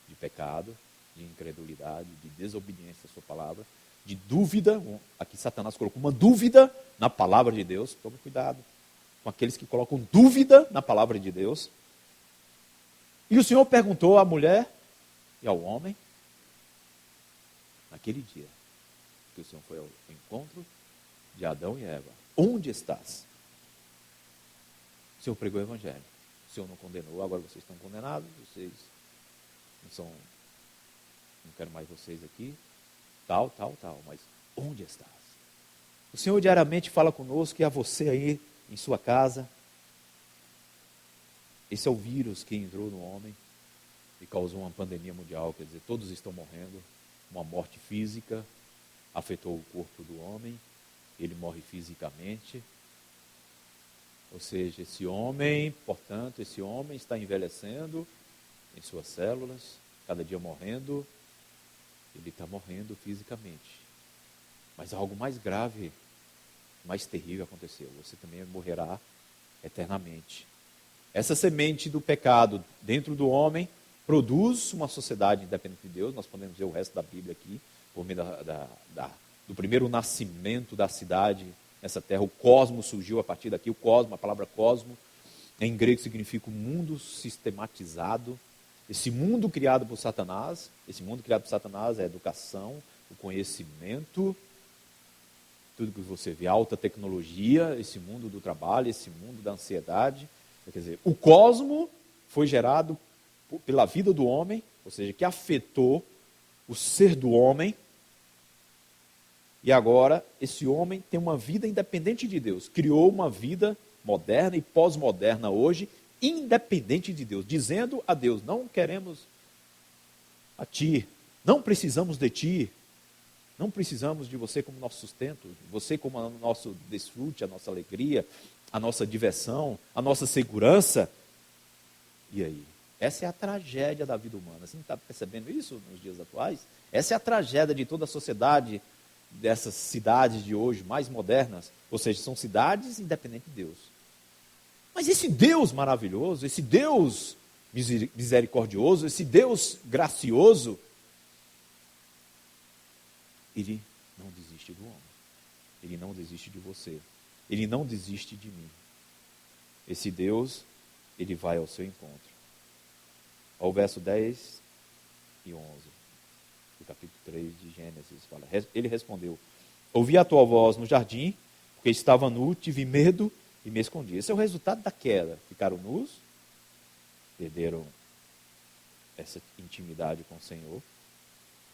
de pecado, de incredulidade, de desobediência à sua palavra, de dúvida, aqui Satanás colocou uma dúvida na palavra de Deus, tome cuidado com aqueles que colocam dúvida na palavra de Deus. E o Senhor perguntou à mulher e ao homem, naquele dia, que o Senhor foi ao encontro de Adão e Eva, onde estás? O Senhor pregou o evangelho, o Senhor não condenou, agora vocês estão condenados, vocês não quero mais vocês aqui, tal, mas onde estás? O Senhor diariamente fala conosco e a você aí em sua casa. Esse é o vírus que entrou no homem e causou uma pandemia mundial, quer dizer, todos estão morrendo, uma morte física, afetou o corpo do homem, ele morre fisicamente. Ou seja, esse homem está envelhecendo em suas células, cada dia morrendo, ele está morrendo fisicamente. Mas algo mais grave, mais terrível aconteceu. Você também morrerá eternamente. Essa semente do pecado dentro do homem produz uma sociedade independente de Deus. Nós podemos ver o resto da Bíblia aqui, por meio do primeiro nascimento da cidade nessa terra. O cosmos surgiu a partir daqui. O cosmo, a palavra cosmo, em grego significa um mundo sistematizado. Esse mundo criado por Satanás é a educação, o conhecimento, tudo que você vê, alta tecnologia, esse mundo do trabalho, esse mundo da ansiedade. Quer dizer, o cosmo foi gerado pela vida do homem, ou seja, que afetou o ser do homem. E agora, esse homem tem uma vida independente de Deus. Criou uma vida moderna e pós-moderna hoje, independente de Deus, dizendo a Deus, não queremos a Ti, não precisamos de Ti, não precisamos de você como nosso sustento, você como o nosso desfrute, a nossa alegria, a nossa diversão, a nossa segurança. E aí? Essa é a tragédia da vida humana. Você não está percebendo isso nos dias atuais? Essa é a tragédia de toda a sociedade, dessas cidades de hoje mais modernas, ou seja, são cidades independentes de Deus. Mas esse Deus maravilhoso, esse Deus misericordioso, esse Deus gracioso, Ele não desiste do homem. Ele não desiste de você. Ele não desiste de mim. Esse Deus, Ele vai ao seu encontro. Ao verso 10 e 11, do capítulo 3 de Gênesis, fala, ele respondeu, ouvi a tua voz no jardim, porque estava nu, tive medo e me escondi. Esse é o resultado da queda. Ficaram nus, perderam essa intimidade com o Senhor,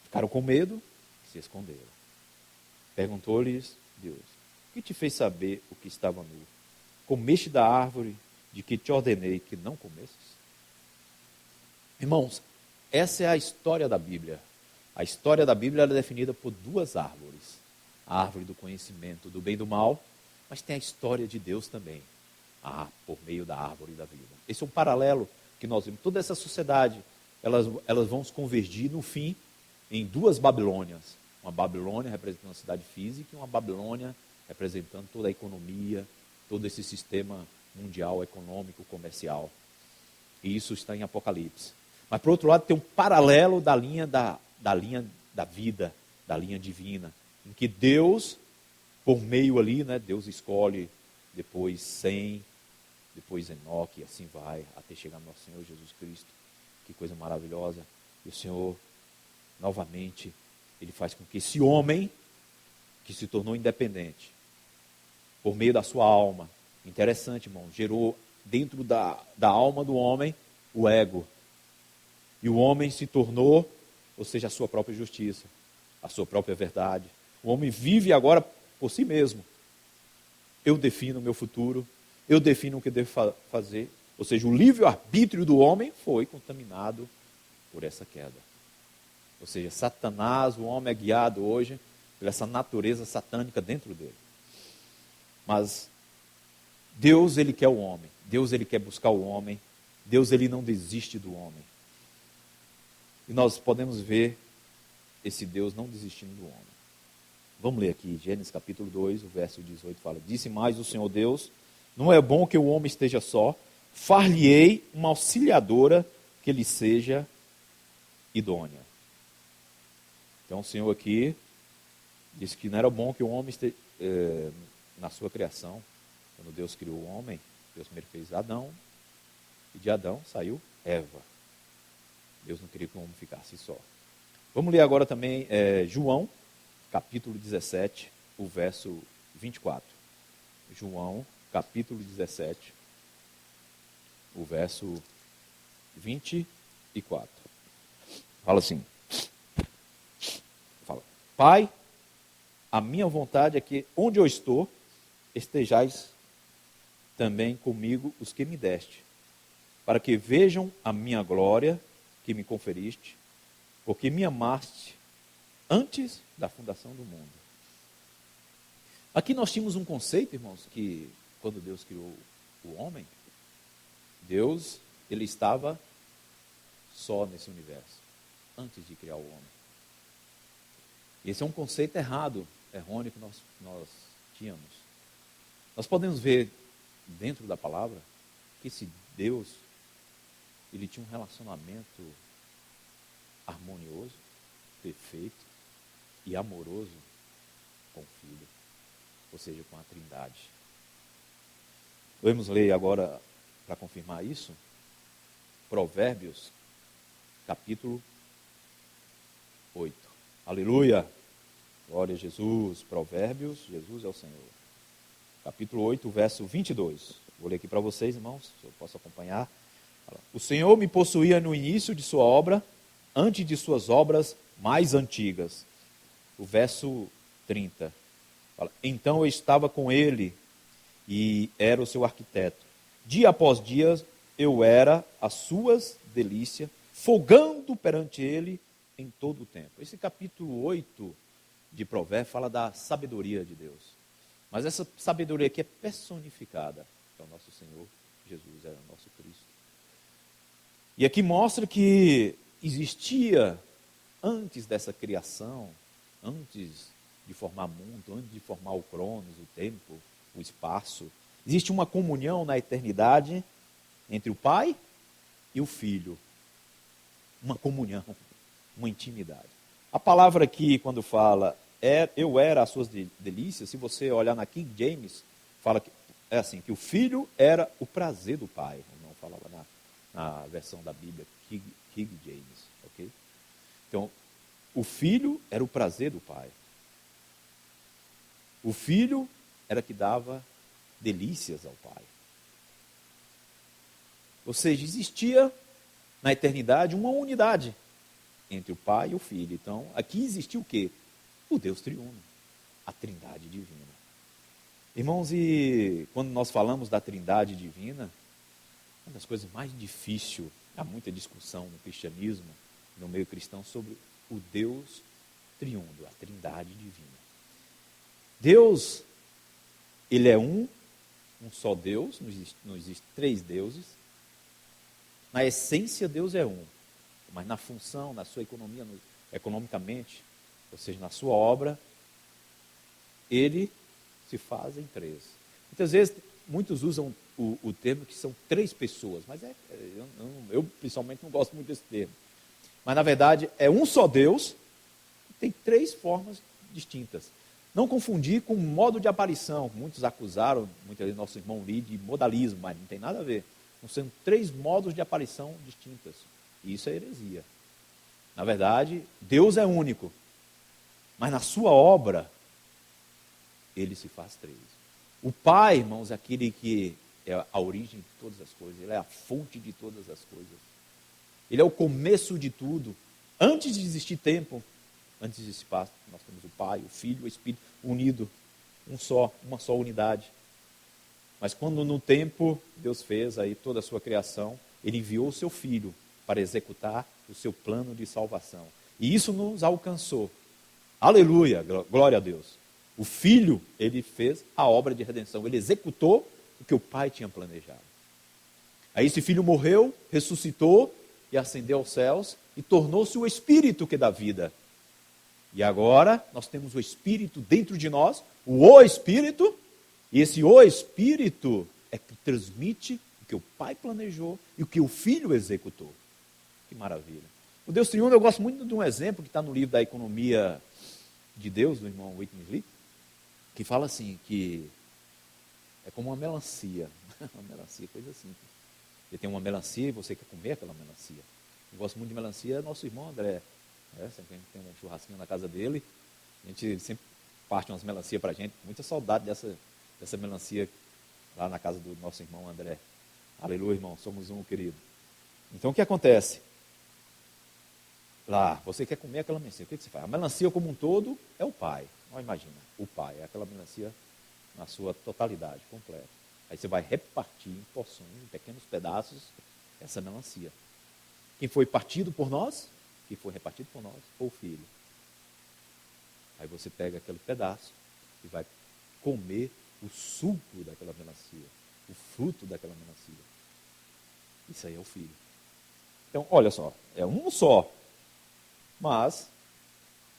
ficaram com medo e se esconderam. Perguntou-lhes Deus, o que te fez saber o que estava nu? Comeste da árvore de que te ordenei que não comesses? Irmãos, essa é a história da Bíblia. A história da Bíblia é definida por duas árvores. A árvore do conhecimento do bem e do mal, mas tem a história de Deus também. Por meio da árvore da vida. Esse é um paralelo que nós vemos. Toda essa sociedade, elas vão se convergir no fim em duas Babilônias. Uma Babilônia representando a cidade física e uma Babilônia representando toda a economia, todo esse sistema mundial, econômico, comercial. E isso está em Apocalipse. Mas, por outro lado, tem um paralelo da linha da vida, da linha divina, em que Deus, por meio ali, né, Deus escolhe depois Sem, depois Enoque, e assim vai, até chegar no nosso Senhor Jesus Cristo. Que coisa maravilhosa. E o Senhor, novamente, Ele faz com que esse homem, que se tornou independente, por meio da sua alma, interessante, irmão, gerou dentro da alma do homem o ego. E o homem se tornou, ou seja, a sua própria justiça, a sua própria verdade. O homem vive agora por si mesmo. Eu defino o meu futuro, eu defino o que devo fazer. Ou seja, o livre-arbítrio do homem foi contaminado por essa queda. Ou seja, Satanás, o homem é guiado hoje por essa natureza satânica dentro dele. Mas Deus, Ele quer o homem. Deus, Ele quer buscar o homem. Deus, Ele não desiste do homem. E nós podemos ver esse Deus não desistindo do homem. Vamos ler aqui, Gênesis capítulo 2, o verso 18 fala, disse mais o Senhor Deus, não é bom que o homem esteja só, far-lhe-ei uma auxiliadora que lhe seja idônea. Então o Senhor aqui disse que não era bom que o homem esteja, na sua criação, quando Deus criou o homem, Deus primeiro fez Adão, e de Adão saiu Eva. Deus não queria que o homem ficasse só. Vamos ler agora também João, capítulo 17, o verso 24. João, capítulo 17, o verso 24. Fala assim. Fala, Pai, a minha vontade é que onde eu estou, estejais também comigo os que me deste, para que vejam a minha glória que me conferiste, porque me amaste antes da fundação do mundo. Aqui nós tínhamos um conceito, irmãos, que quando Deus criou o homem, Deus, Ele estava só nesse universo, antes de criar o homem. Esse é um conceito errado, errôneo que nós tínhamos. Nós podemos ver dentro da palavra que esse Deus, Ele tinha um relacionamento harmonioso, perfeito e amoroso com o Filho, ou seja, com a Trindade. Vamos ler agora, para confirmar isso, Provérbios, capítulo 8. Aleluia! Glória a Jesus. Provérbios, Jesus é o Senhor. Capítulo 8, verso 22. Vou ler aqui para vocês, irmãos, se eu posso acompanhar. O Senhor me possuía no início de sua obra, antes de suas obras mais antigas. O verso 30. Fala, então eu estava com ele e era o seu arquiteto. Dia após dia eu era as suas delícias, folgando perante ele em todo o tempo. Esse capítulo 8 de Provérbios fala da sabedoria de Deus. Mas essa sabedoria aqui é personificada. É o nosso Senhor Jesus, é o nosso Cristo. E aqui mostra que existia, antes dessa criação, antes de formar mundo, antes de formar o Cronos, o tempo, o espaço, Existe uma comunhão na eternidade entre o Pai e o Filho. Uma comunhão, uma intimidade. A palavra aqui, quando fala, eu era as suas delícias, se você olhar na King James, fala que é assim, que o Filho era o prazer do Pai. Não falava na versão da Bíblia, King James, ok? Então, o Filho era o prazer do Pai. O Filho era que dava delícias ao Pai. Ou seja, existia na eternidade uma unidade entre o Pai e o Filho. Então, aqui existiu o quê? O Deus triuno, a Trindade divina. Irmãos, e quando nós falamos da Trindade divina, uma das coisas mais difíceis, há muita discussão no cristianismo, no meio cristão, sobre o Deus triuno, a Trindade divina. Deus, ele é um só Deus, não existe três deuses. Na essência, Deus é um, mas na função, na sua economia, economicamente, ou seja, na sua obra, ele se faz em três. Muitas vezes, muitos usam o termo que são três pessoas, mas eu pessoalmente não gosto muito desse termo. Mas na verdade, é um só Deus, tem três formas distintas. Não confundir com o modo de aparição. Muitos acusaram, muitas vezes nosso irmão Lee, de modalismo, mas não tem nada a ver. Não sendo três modos de aparição distintas. E isso é heresia. Na verdade, Deus é único. Mas na sua obra, ele se faz três. O Pai, irmãos, é aquele que é a origem de todas as coisas. Ele é a fonte de todas as coisas. Ele é o começo de tudo. Antes de existir tempo, antes de existir espaço, nós temos o Pai, o Filho, o Espírito unido. Uma só unidade. Mas quando no tempo Deus fez aí toda a sua criação, ele enviou o seu Filho para executar o seu plano de salvação. E isso nos alcançou. Aleluia, glória a Deus. O Filho, ele fez a obra de redenção, ele executou o que o Pai tinha planejado. Aí esse Filho morreu, ressuscitou e ascendeu aos céus e tornou-se o Espírito que dá vida. E agora nós temos o Espírito dentro de nós, o Espírito, e esse O Espírito é que transmite o que o Pai planejou e o que o Filho executou. Que maravilha. O Deus triuno, eu gosto muito de um exemplo que está no livro da Economia de Deus, do irmão Whitney Lee, que fala assim, que é como uma melancia. Uma melancia, coisa simples. Você tem uma melancia e você quer comer aquela melancia. Eu gosto muito de melancia, é nosso irmão André. Sempre a gente tem um churrasquinho na casa dele, a gente sempre parte umas melancias para a gente, muita saudade dessa melancia lá na casa do nosso irmão André. Aleluia, irmão, somos um, querido. Então o que acontece? Lá, você quer comer aquela melancia, o que você faz? A melancia como um todo é o Pai. Olha, imagina, o Pai, é aquela melancia na sua totalidade, completa. Aí você vai repartir em porções, em pequenos pedaços, essa melancia. Quem foi partido por nós? Que foi repartido por nós, foi o Filho. Aí você pega aquele pedaço e vai comer o suco daquela melancia, o fruto daquela melancia. Isso aí é o Filho. Então, olha só, é um só, mas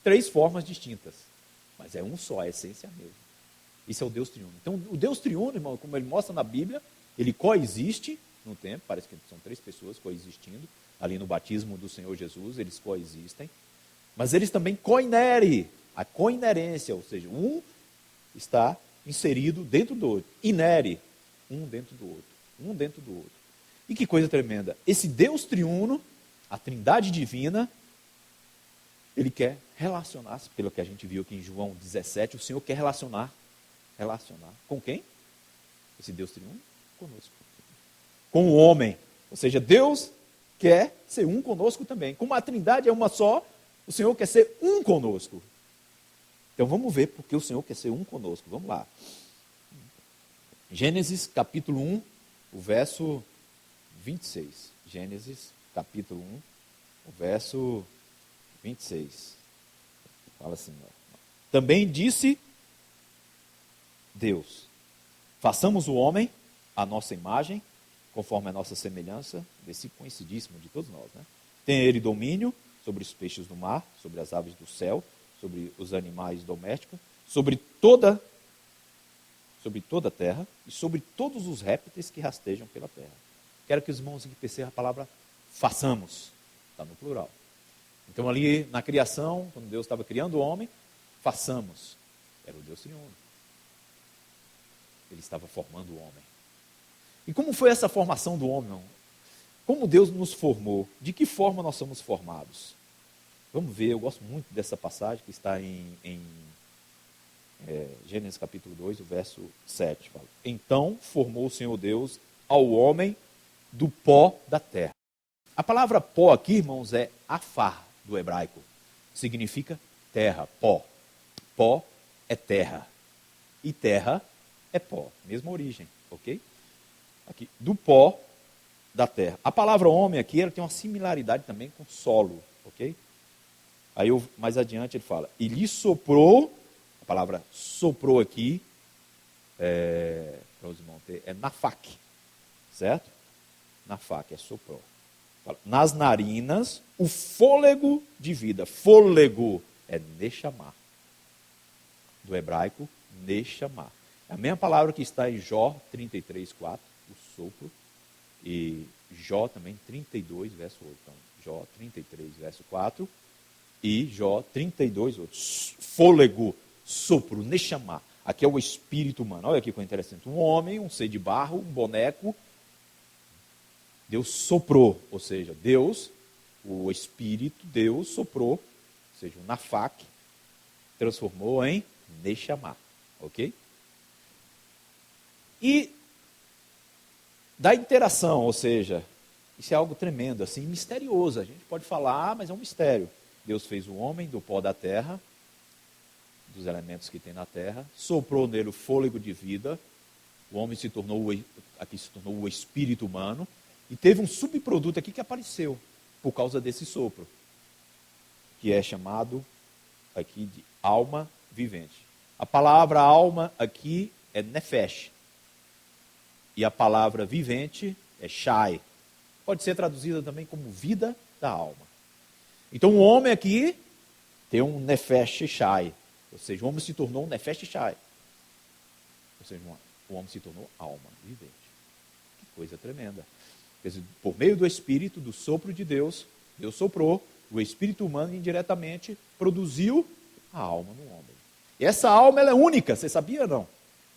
três formas distintas. Mas é um só, a essência é a mesma. Isso é o Deus triuno. Então, o Deus triuno, irmão, como ele mostra na Bíblia, ele coexiste no tempo, parece que são três pessoas coexistindo, ali no batismo do Senhor Jesus, eles coexistem, mas eles também coinerem, a coinerência, ou seja, um está inserido dentro do outro, inere, um dentro do outro, um dentro do outro. E que coisa tremenda, esse Deus triuno, a Trindade divina, ele quer relacionar-se, pelo que a gente viu aqui em João 17, o Senhor quer relacionar com quem? Esse Deus triuno? Conosco. Com o homem, ou seja, Deus quer ser um conosco também. Como a Trindade é uma só, o Senhor quer ser um conosco. Então vamos ver porque o Senhor quer ser um conosco. Vamos lá. Gênesis capítulo 1, o verso 26. Gênesis capítulo 1, o verso 26. Fala assim, ó. Também disse Deus, façamos o homem à nossa imagem, conforme a nossa semelhança, versículo conhecidíssimo de todos nós, né? Tem ele domínio sobre os peixes do mar, sobre as aves do céu, sobre os animais domésticos, sobre toda sobre toda a terra e sobre todos os répteis que rastejam pela terra. Quero que os irmãos aqui percebam a palavra façamos, está no plural. Então ali na criação, quando Deus estava criando o homem, façamos, era o Deus triuno. Ele estava formando o homem. E como foi essa formação do homem? Como Deus nos formou? De que forma nós somos formados? Vamos ver, eu gosto muito dessa passagem que está em Gênesis capítulo 2, o verso 7. Fala, então formou o Senhor Deus ao homem do pó da terra. A palavra pó aqui, irmãos, é afar do hebraico. Significa terra, pó. Pó é terra. E terra é pó. Mesma origem, ok? Aqui, do pó da terra. A palavra homem aqui, ela tem uma similaridade também com solo, ok? Aí mais adiante ele fala, e lhe soprou, a palavra soprou aqui, para os irmãos ter, é nafak, certo? Nafak, é soprou. Fala, nas narinas, o fôlego de vida. Fôlego é nechamar. Do hebraico, nechamar. É a mesma palavra que está em Jó 33:4, o sopro, e Jó também 32, verso 8. Então, Jó 33, verso 4, e Jó 32, 8. Fôlego, sopro, nechamar. Aqui é o espírito humano. Olha aqui que interessante. Um homem, um ser de barro, um boneco, Deus soprou, ou seja, Deus, o Espírito, Deus soprou, ou seja, o nafak, transformou em nechamar, ok? E da interação, ou seja, isso é algo tremendo, assim, misterioso. A gente pode falar, mas é um mistério. Deus fez o homem do pó da terra, dos elementos que tem na terra, soprou nele o fôlego de vida, o homem se tornou o espírito humano, e teve um subproduto aqui que apareceu por causa desse sopro, que é chamado aqui de alma vivente. A palavra alma aqui é nefesh, e a palavra vivente é shai. Pode ser traduzida também como vida da alma. Então o homem aqui tem um nefesh shai, ou seja, o homem se tornou um nefesh shai. Ou seja, o homem se tornou alma vivente. Que coisa tremenda. Quer dizer, por meio do Espírito, do sopro de Deus, Deus soprou, o Espírito humano indiretamente produziu a alma no homem. E essa alma ela é única, você sabia ou não?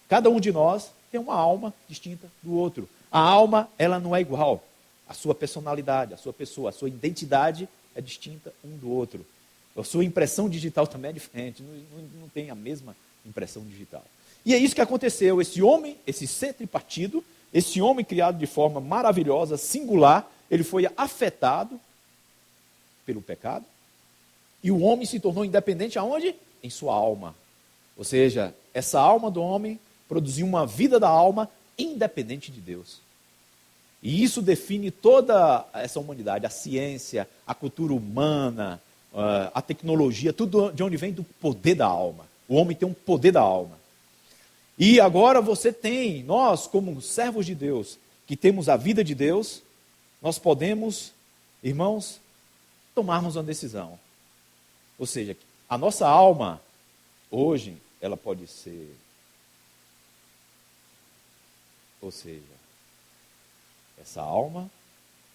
Cada um de nós tem uma alma distinta do outro. A alma ela não é igual. A sua personalidade, a sua pessoa, a sua identidade é distinta um do outro. A sua impressão digital também é diferente, não tem a mesma impressão digital. E é isso que aconteceu. Esse homem, esse ser tripartido, esse homem criado de forma maravilhosa, singular, ele foi afetado pelo pecado, e o homem se tornou independente aonde? Em sua alma. Ou seja, essa alma do homem produziu uma vida da alma independente de Deus. E isso define toda essa humanidade, a ciência, a cultura humana, a tecnologia, tudo de onde vem do poder da alma. O homem tem um poder da alma. E agora você tem, nós como servos de Deus, que temos a vida de Deus, nós podemos, irmãos, tomarmos uma decisão. Ou seja, a nossa alma, hoje, ela pode ser, ou seja, essa alma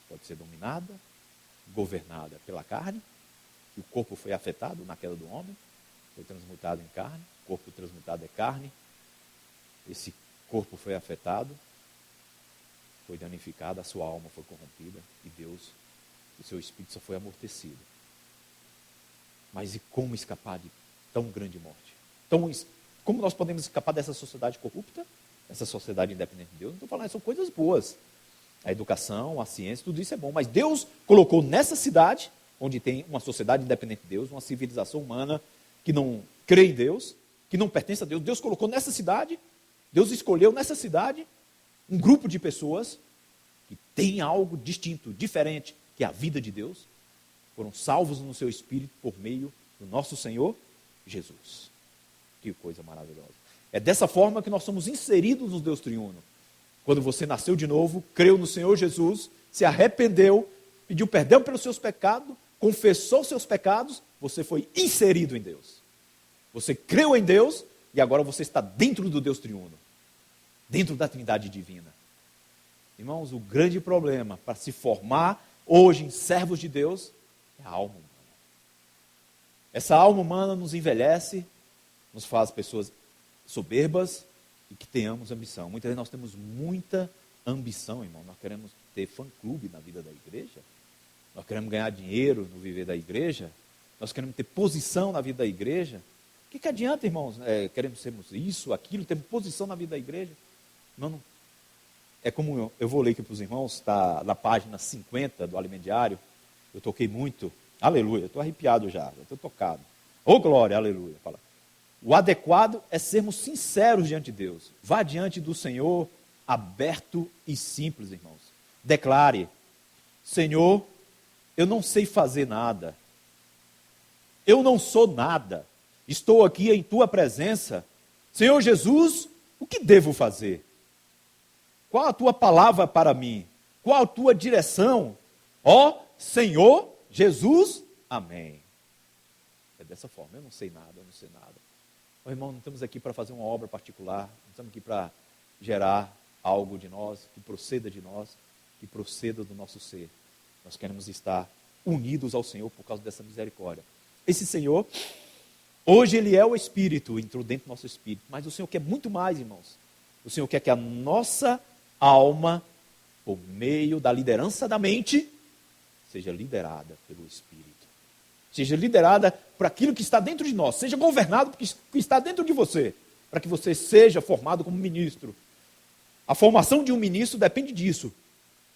pode ser dominada, governada pela carne, que o corpo foi afetado na queda do homem, foi transmutado em carne, o corpo transmutado é carne, esse corpo foi afetado, foi danificado, a sua alma foi corrompida e Deus, o seu espírito só foi amortecido. Mas e como escapar de tão grande morte? Então, como nós podemos escapar dessa sociedade corrupta, dessa sociedade independente de Deus? Não estou falando, são coisas boas. A educação, a ciência, tudo isso é bom. Mas Deus colocou nessa cidade, onde tem uma sociedade independente de Deus, uma civilização humana que não crê em Deus, que não pertence a Deus. Deus colocou nessa cidade, Deus escolheu nessa cidade um grupo de pessoas que tem algo distinto, diferente, que é a vida de Deus. Foram salvos no seu espírito por meio do nosso Senhor Jesus. Que coisa maravilhosa. É dessa forma que nós somos inseridos no Deus triuno. Quando você nasceu de novo, creu no Senhor Jesus, se arrependeu, pediu perdão pelos seus pecados, confessou seus pecados, você foi inserido em Deus. Você creu em Deus e agora você está dentro do Deus triuno. dentro da Trindade divina. Irmãos, o grande problema para se formar hoje em servos de Deus é a alma humana. Essa alma humana nos envelhece, nos faz pessoas soberbas e que tenhamos ambição. Muitas vezes nós temos muita ambição, irmão. Nós queremos ter fã-clube na vida da igreja. Nós queremos ganhar dinheiro no viver da igreja. Nós queremos ter posição na vida da igreja. O que adianta, irmãos? Queremos sermos isso, aquilo, termos posição na vida da igreja. Não. É como eu vou ler aqui para os irmãos, está na página 50 do Alimento Diário. Eu toquei muito. Aleluia, estou arrepiado já estou tocado. Ô glória, aleluia. Fala. O adequado é sermos sinceros diante de Deus. Vá diante do Senhor aberto e simples, irmãos. Declare: Senhor, eu não sei fazer nada. Eu não sou nada. Estou aqui em tua presença. Senhor Jesus, o que devo fazer? Qual a tua palavra para mim? Qual a tua direção? Ó Senhor Jesus, amém. É dessa forma, eu não sei nada, eu não sei nada. Ô, irmão, não estamos aqui para fazer uma obra particular, não estamos aqui para gerar algo de nós, que proceda de nós, que proceda do nosso ser. Nós queremos estar unidos ao Senhor por causa dessa misericórdia. Esse Senhor, hoje Ele é o Espírito, entrou dentro do nosso Espírito, mas o Senhor quer muito mais, irmãos. O Senhor quer que a nossa alma, por meio da liderança da mente, seja liderada pelo Espírito. Seja liderada por aquilo que está dentro de nós. Seja governado por que está dentro de você. Para que você seja formado como ministro. A formação de um ministro depende disso.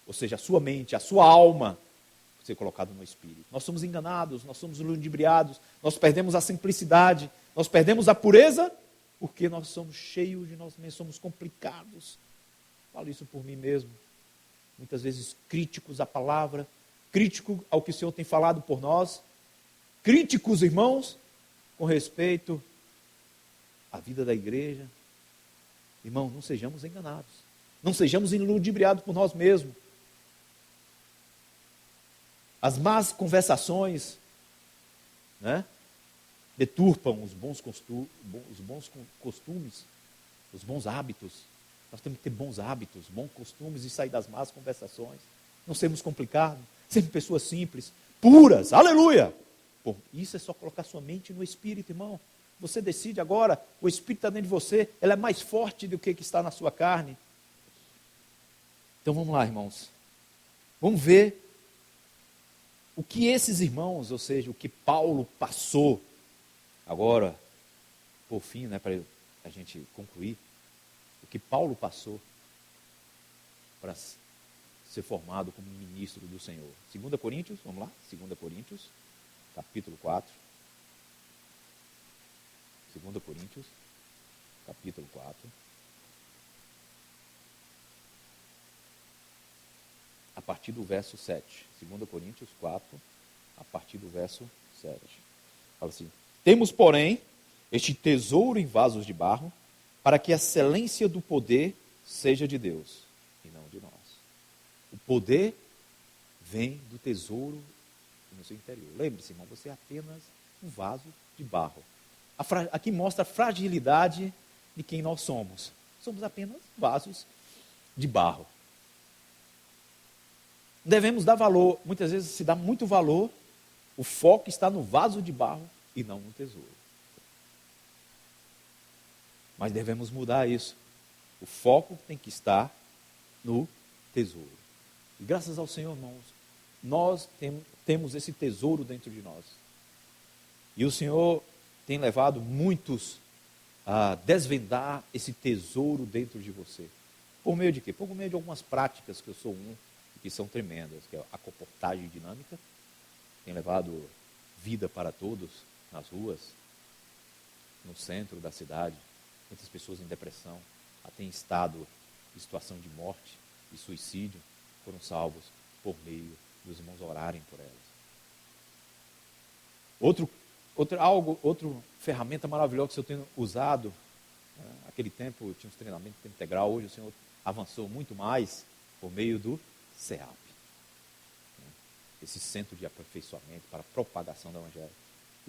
Ou seja, a sua mente, a sua alma, ser colocado no Espírito. Nós somos enganados, nós somos ludibriados, nós perdemos a simplicidade, nós perdemos a pureza, porque nós somos cheios de nós mesmos, somos complicados. Falo isso por mim mesmo. Muitas vezes críticos à palavra, crítico ao que o Senhor tem falado por nós, críticos, irmãos, com respeito à vida da igreja. Irmãos, não sejamos enganados, não sejamos ludibriados por nós mesmos. As más conversações, né, deturpam os bons costumes, os bons hábitos. Nós temos que ter bons hábitos, bons costumes e sair das más conversações. Não sermos complicados, sermos pessoas simples, puras, aleluia! Bom, isso é só colocar sua mente no Espírito, irmão. Você decide agora, o Espírito está dentro de você, ela é mais forte do que está na sua carne. Então vamos lá, irmãos. Vamos ver o que esses irmãos, ou seja, o que Paulo passou, agora, por fim, né, para a gente concluir, o que Paulo passou para ser formado como ministro do Senhor. 2 Coríntios, vamos lá, 2 Coríntios, capítulo 4. 2 Coríntios, capítulo 4. A partir do verso 7. 2 Coríntios 4, a partir do verso 7. Fala assim: temos, porém, este tesouro em vasos de barro, para que a excelência do poder seja de Deus, e não de nós. O poder vem do tesouro no seu interior. Lembre-se, irmão, você é apenas um vaso de barro. Aqui mostra a fragilidade de quem nós somos. Somos apenas vasos de barro. Devemos dar valor, muitas vezes se dá muito valor, o foco está no vaso de barro e não no tesouro. Mas devemos mudar isso. O foco tem que estar no tesouro. E graças ao Senhor, irmãos, nós temos esse tesouro dentro de nós. E o Senhor tem levado muitos a desvendar esse tesouro dentro de você. Por meio de quê? Por meio de algumas práticas que eu sou que são tremendas, que é a comportagem dinâmica, tem levado vida para todos nas ruas, no centro da cidade. Muitas pessoas em depressão, até em estado de situação de morte e suicídio, foram salvos por meio dos irmãos orarem por elas. Outra ferramenta maravilhosa que o Senhor tem usado, né? Aquele tempo tinha uns treinamentos de tempo integral, hoje o Senhor avançou muito mais por meio do CEAP, né? Esse centro de aperfeiçoamento para a propagação do Evangelho.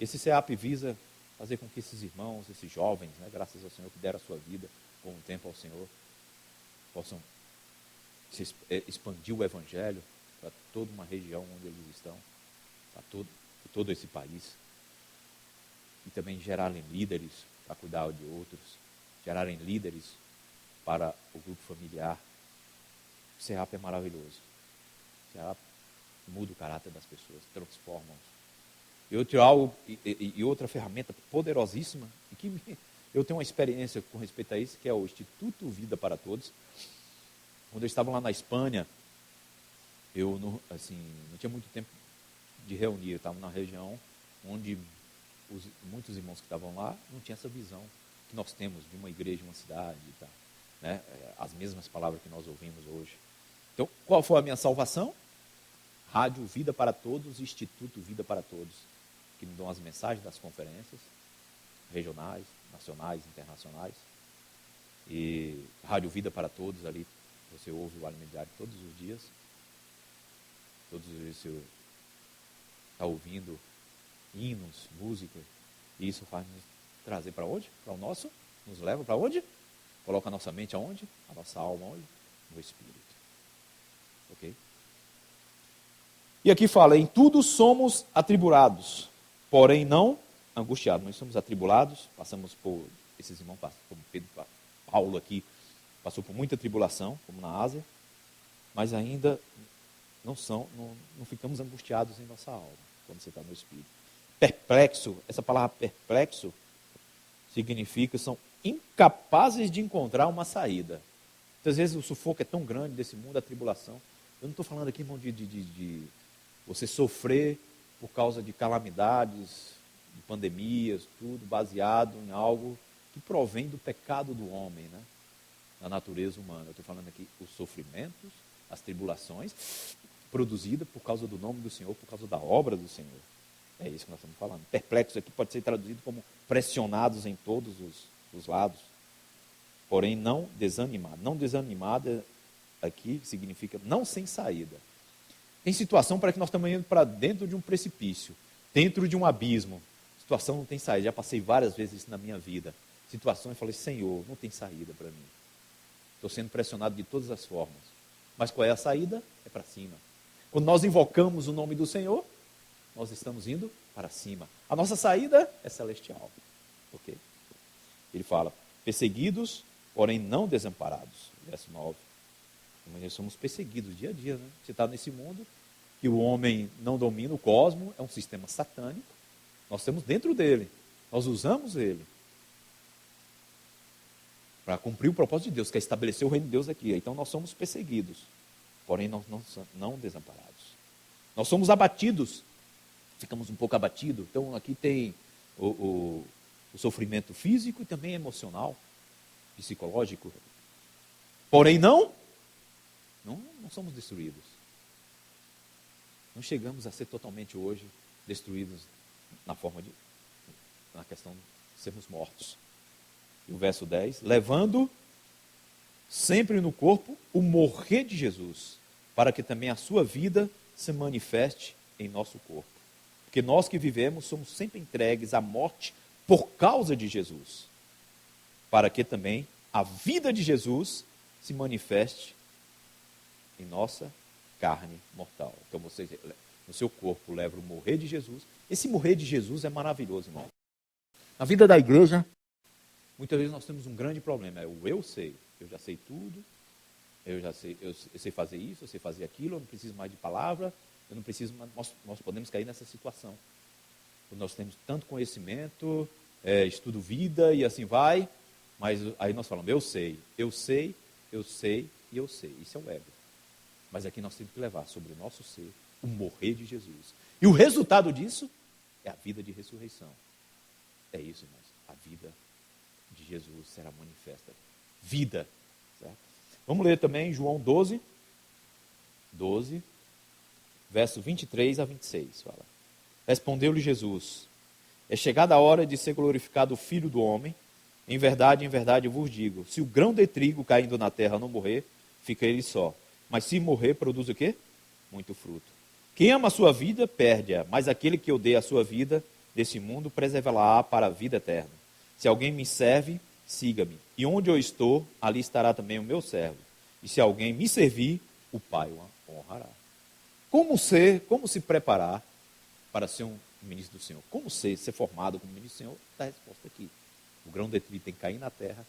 Esse CEAP visa fazer com que esses irmãos, esses jovens, né, graças ao Senhor que deram a sua vida por um tempo ao Senhor, possam expandir o Evangelho para toda uma região onde eles estão, para por todo esse país. E também gerarem líderes para cuidar de outros, gerarem líderes para o grupo familiar. O CEAP é maravilhoso. O CEAP muda o caráter das pessoas, transforma. E outra ferramenta poderosíssima, e que eu tenho uma experiência com respeito a isso, que é o Instituto Vida para Todos. Quando eu estava lá na Espanha, eu não tinha muito tempo de reunir. Eu estava na região onde muitos irmãos que estavam lá não tinham essa visão que nós temos de uma igreja, uma cidade e tal, né? As mesmas palavras que nós ouvimos hoje. Então, qual foi a minha salvação? Rádio Vida para Todos, Instituto Vida para Todos, que me dão as mensagens das conferências regionais, nacionais, internacionais. E Rádio Vida para Todos, ali você ouve o alimento diário todos os dias. Todos os dias você está ouvindo hinos, música, e isso faz nos trazer para onde? Para o nosso, nos leva para onde? Coloca a nossa mente aonde? A nossa alma onde? No Espírito. Ok? E aqui fala, em tudo somos atribulados, porém não angustiados. Nós somos atribulados, passamos por, esses irmãos, como Pedro, Paulo aqui, passou por muita tribulação, como na Ásia, mas ainda não ficamos angustiados em nossa alma, quando você está no Espírito. Perplexo, essa palavra perplexo significa são incapazes de encontrar uma saída. Muitas vezes o sufoco é tão grande desse mundo, a tribulação. Eu não estou falando aqui, irmão, de você sofrer por causa de calamidades, de pandemias, tudo baseado em algo que provém do pecado do homem, né? Na natureza humana. Eu estou falando aqui os sofrimentos, as tribulações produzidas por causa do nome do Senhor, por causa da obra do Senhor. É isso que nós estamos falando. Perplexo aqui pode ser traduzido como pressionados em todos os lados, porém não desanimado. Não desanimado aqui significa não sem saída. Tem situação para que nós estamos indo para dentro de um precipício, dentro de um abismo. Situação não tem saída. Já passei várias vezes isso na minha vida. Situação e falei, Senhor, não tem saída para mim. Estou sendo pressionado de todas as formas. Mas qual é a saída? É para cima. Quando nós invocamos o nome do Senhor, nós estamos indo para cima. A nossa saída é celestial. Ok? Ele fala, perseguidos, porém não desamparados. Verso 9. Mas nós somos perseguidos dia a dia, né? Você está nesse mundo que o homem não domina, o cosmos é um sistema satânico. Nós estamos dentro dele. Nós usamos ele para cumprir o propósito de Deus, que é estabelecer o reino de Deus aqui. Então nós somos perseguidos, porém nós não desamparados. Nós somos abatidos, ficamos um pouco abatidos. Então aqui tem o sofrimento físico e também emocional, psicológico. Porém não somos destruídos. Não chegamos a ser totalmente hoje destruídos na questão de sermos mortos. E o verso 10, levando sempre no corpo o morrer de Jesus, para que também a sua vida se manifeste em nosso corpo. Porque nós que vivemos somos sempre entregues à morte por causa de Jesus, para que também a vida de Jesus se manifeste em nossa carne mortal. Então você, no seu corpo, leva o morrer de Jesus. Esse morrer de Jesus é maravilhoso, irmão. Na vida da igreja, muitas vezes nós temos um grande problema, é o eu sei. Eu já sei tudo, eu sei fazer isso, eu sei fazer aquilo, eu não preciso mais de palavra, eu não preciso mais, nós podemos cair nessa situação. Quando nós temos tanto conhecimento, estudo vida e assim vai, mas aí nós falamos, eu sei e eu sei. Isso é o ego. Mas aqui nós temos que levar sobre o nosso ser o morrer de Jesus. E o resultado disso é a vida de ressurreição. É isso, irmãos. A vida de Jesus será manifesta. Vida. Certo? Vamos ler também João 12, verso 23 a 26. Fala. Respondeu-lhe Jesus, é chegada a hora de ser glorificado o Filho do Homem. Em verdade eu vos digo, se o grão de trigo caindo na terra não morrer, fica ele só. Mas se morrer, produz o quê? Muito fruto. Quem ama a sua vida, perde-a. Mas aquele que odeia a sua vida, desse mundo, preserva-la para a vida eterna. Se alguém me serve, siga-me. E onde eu estou, ali estará também o meu servo. E se alguém me servir, o Pai o honrará. Como se preparar para ser um ministro do Senhor? Como ser formado como ministro do Senhor? Está a resposta aqui. O grão de trigo tem que cair na terra.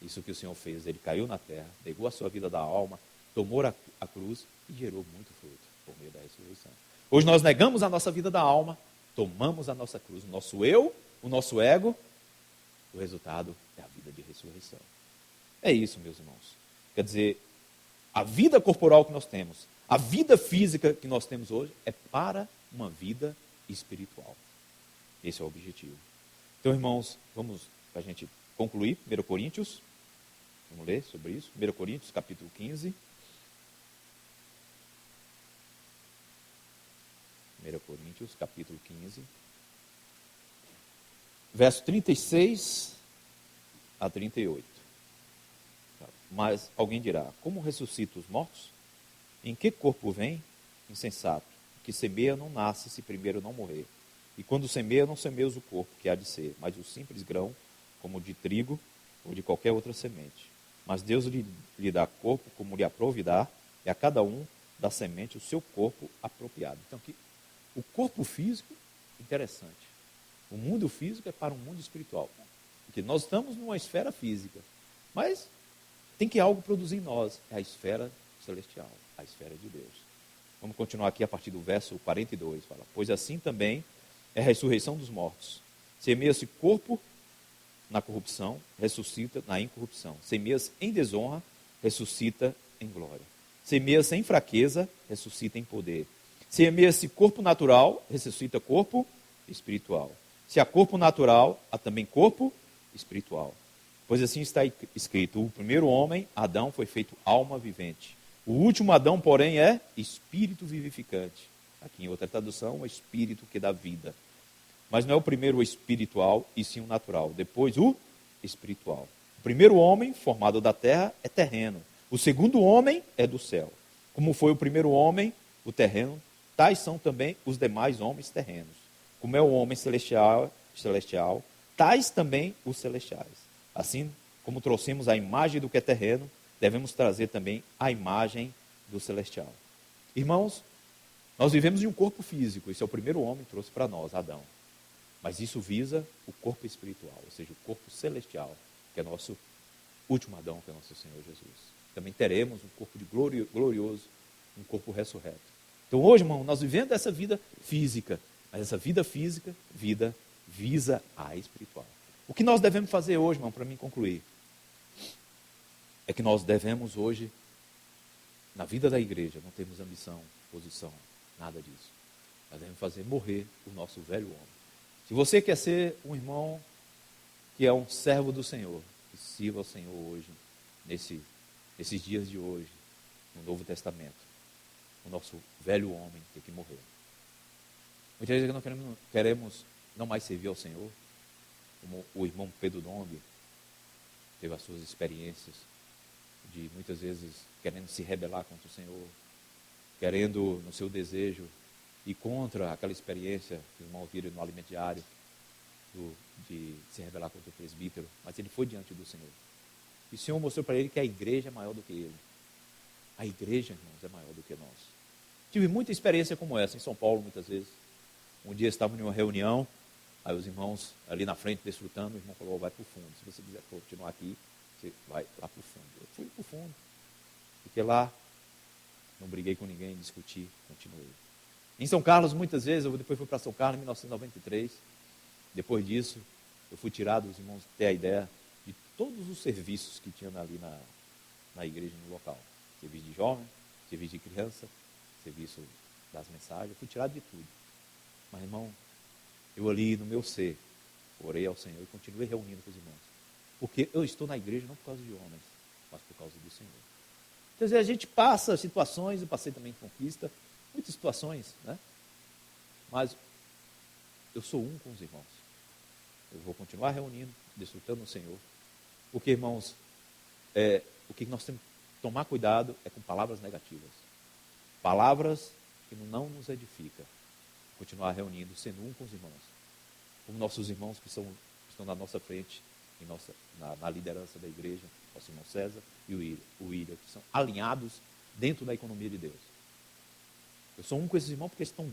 Isso que o Senhor fez, ele caiu na terra, negou a sua vida da alma, tomou a cruz e gerou muito fruto por meio da ressurreição. Hoje nós negamos a nossa vida da alma, tomamos a nossa cruz, o nosso eu, o nosso ego, o resultado é a vida de ressurreição. É isso, meus irmãos. Quer dizer, a vida corporal que nós temos, a vida física que nós temos hoje é para uma vida espiritual. Esse é o objetivo. Então, irmãos, vamos, para a gente concluir, 1 Coríntios, vamos ler sobre isso, 1 Coríntios, capítulo 15. 1 Coríntios, capítulo 15, verso 36 a 38. Mas alguém dirá, como ressuscita os mortos? Em que corpo vem? Insensato. Que semeia não nasce se primeiro não morrer. E quando semeia, não semeia o corpo que há de ser, mas o simples grão, como de trigo ou de qualquer outra semente. Mas Deus lhe dá corpo como lhe aprovidar, e a cada um da semente o seu corpo apropriado. Então aqui, o corpo físico, interessante. O mundo físico é para um mundo espiritual. Porque nós estamos numa esfera física, mas tem que algo produzir em nós. É a esfera celestial, a esfera de Deus. Vamos continuar aqui a partir do verso 42. Fala, pois assim também é a ressurreição dos mortos. Semeia-se corpo na corrupção, ressuscita na incorrupção. Semeia-se em desonra, ressuscita em glória. Semeia-se em fraqueza, ressuscita em poder. Semeia-se corpo natural, ressuscita corpo espiritual. Se há corpo natural, há também corpo espiritual. Pois assim está escrito, o primeiro homem, Adão, foi feito alma vivente. O último Adão, porém, é espírito vivificante. Aqui em outra tradução, o espírito que dá vida. Mas não é o primeiro o espiritual, e sim o natural. Depois o espiritual. O primeiro homem, formado da terra, é terreno. O segundo homem é do céu. Como foi o primeiro homem, o terreno, tais são também os demais homens terrenos. Como é o homem celestial, tais também os celestiais. Assim como trouxemos a imagem do que é terreno, devemos trazer também a imagem do celestial. Irmãos, nós vivemos em um corpo físico, esse é o primeiro homem que trouxe para nós, Adão. Mas isso visa o corpo espiritual, ou seja, o corpo celestial, que é nosso último Adão, que é nosso Senhor Jesus. Também teremos um corpo de glorioso, um corpo ressurreto. Então hoje, irmão, nós vivemos essa vida física, mas essa vida física, vida visa a espiritual. O que nós devemos fazer hoje, irmão, para mim concluir, é que nós devemos hoje, na vida da igreja, não temos ambição, posição, nada disso. Nós devemos fazer morrer o nosso velho homem. Se você quer ser um irmão que é um servo do Senhor, que sirva ao Senhor hoje, nesses dias de hoje, no Novo Testamento, o nosso velho homem tem que morrer. Muitas vezes nós queremos não mais servir ao Senhor, como o irmão Pedro Dong teve as suas experiências de muitas vezes querendo se rebelar contra o Senhor, querendo no seu desejo ir contra aquela experiência que os irmãos viram no alimento diário, de se rebelar contra o presbítero, mas ele foi diante do Senhor. E o Senhor mostrou para ele que a igreja é maior do que ele. A igreja, irmãos, é maior do que nós. Tive muita experiência como essa em São Paulo, muitas vezes. Um dia estava em uma reunião, aí os irmãos ali na frente desfrutando, o irmão falou, vai para o fundo. Se você quiser continuar aqui, você vai lá para o fundo. Eu fui para o fundo. Fiquei lá, não briguei com ninguém, discuti, continuei. Em São Carlos, muitas vezes, eu depois fui para São Carlos em 1993. Depois disso, eu fui tirado, os irmãos ter a ideia de todos os serviços que tinham ali na igreja, no local. Serviço de jovem, serviço de criança, serviço das mensagens, eu fui tirado de tudo. Mas, irmão, eu ali no meu ser, orei ao Senhor e continuei reunindo com os irmãos. Porque eu estou na igreja não por causa de homens, mas por causa do Senhor. Quer dizer, a gente passa situações, eu passei também em conquista, muitas situações, né? Mas eu sou um com os irmãos. Eu vou continuar reunindo, desfrutando o Senhor. Porque, irmãos, o que nós temos que tomar cuidado é com palavras negativas. Palavras que não nos edificam. Continuar reunindo, sendo um com os irmãos. Como nossos irmãos que estão na nossa frente, na liderança da igreja, nosso irmão César e o William, que são alinhados dentro da economia de Deus. Eu sou um com esses irmãos porque eles estão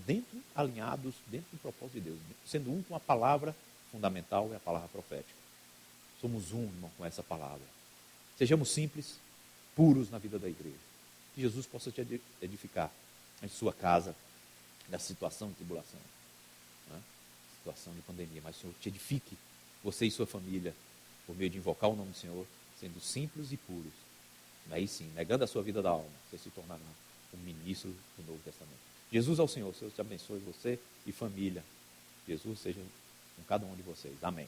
alinhados dentro do propósito de Deus, sendo um com a palavra fundamental e a palavra profética. Somos um, irmão, com essa palavra. Sejamos simples, puros na vida da igreja. Que Jesus possa te edificar em sua casa, nessa situação de tribulação, né? Situação de pandemia, mas o Senhor te edifique, você e sua família, por meio de invocar o nome do Senhor, sendo simples e puros. Aí sim, negando a sua vida da alma, você se tornará um ministro do Novo Testamento. Jesus ao Senhor, o Senhor te abençoe, você e família. Jesus seja com cada um de vocês. Amém.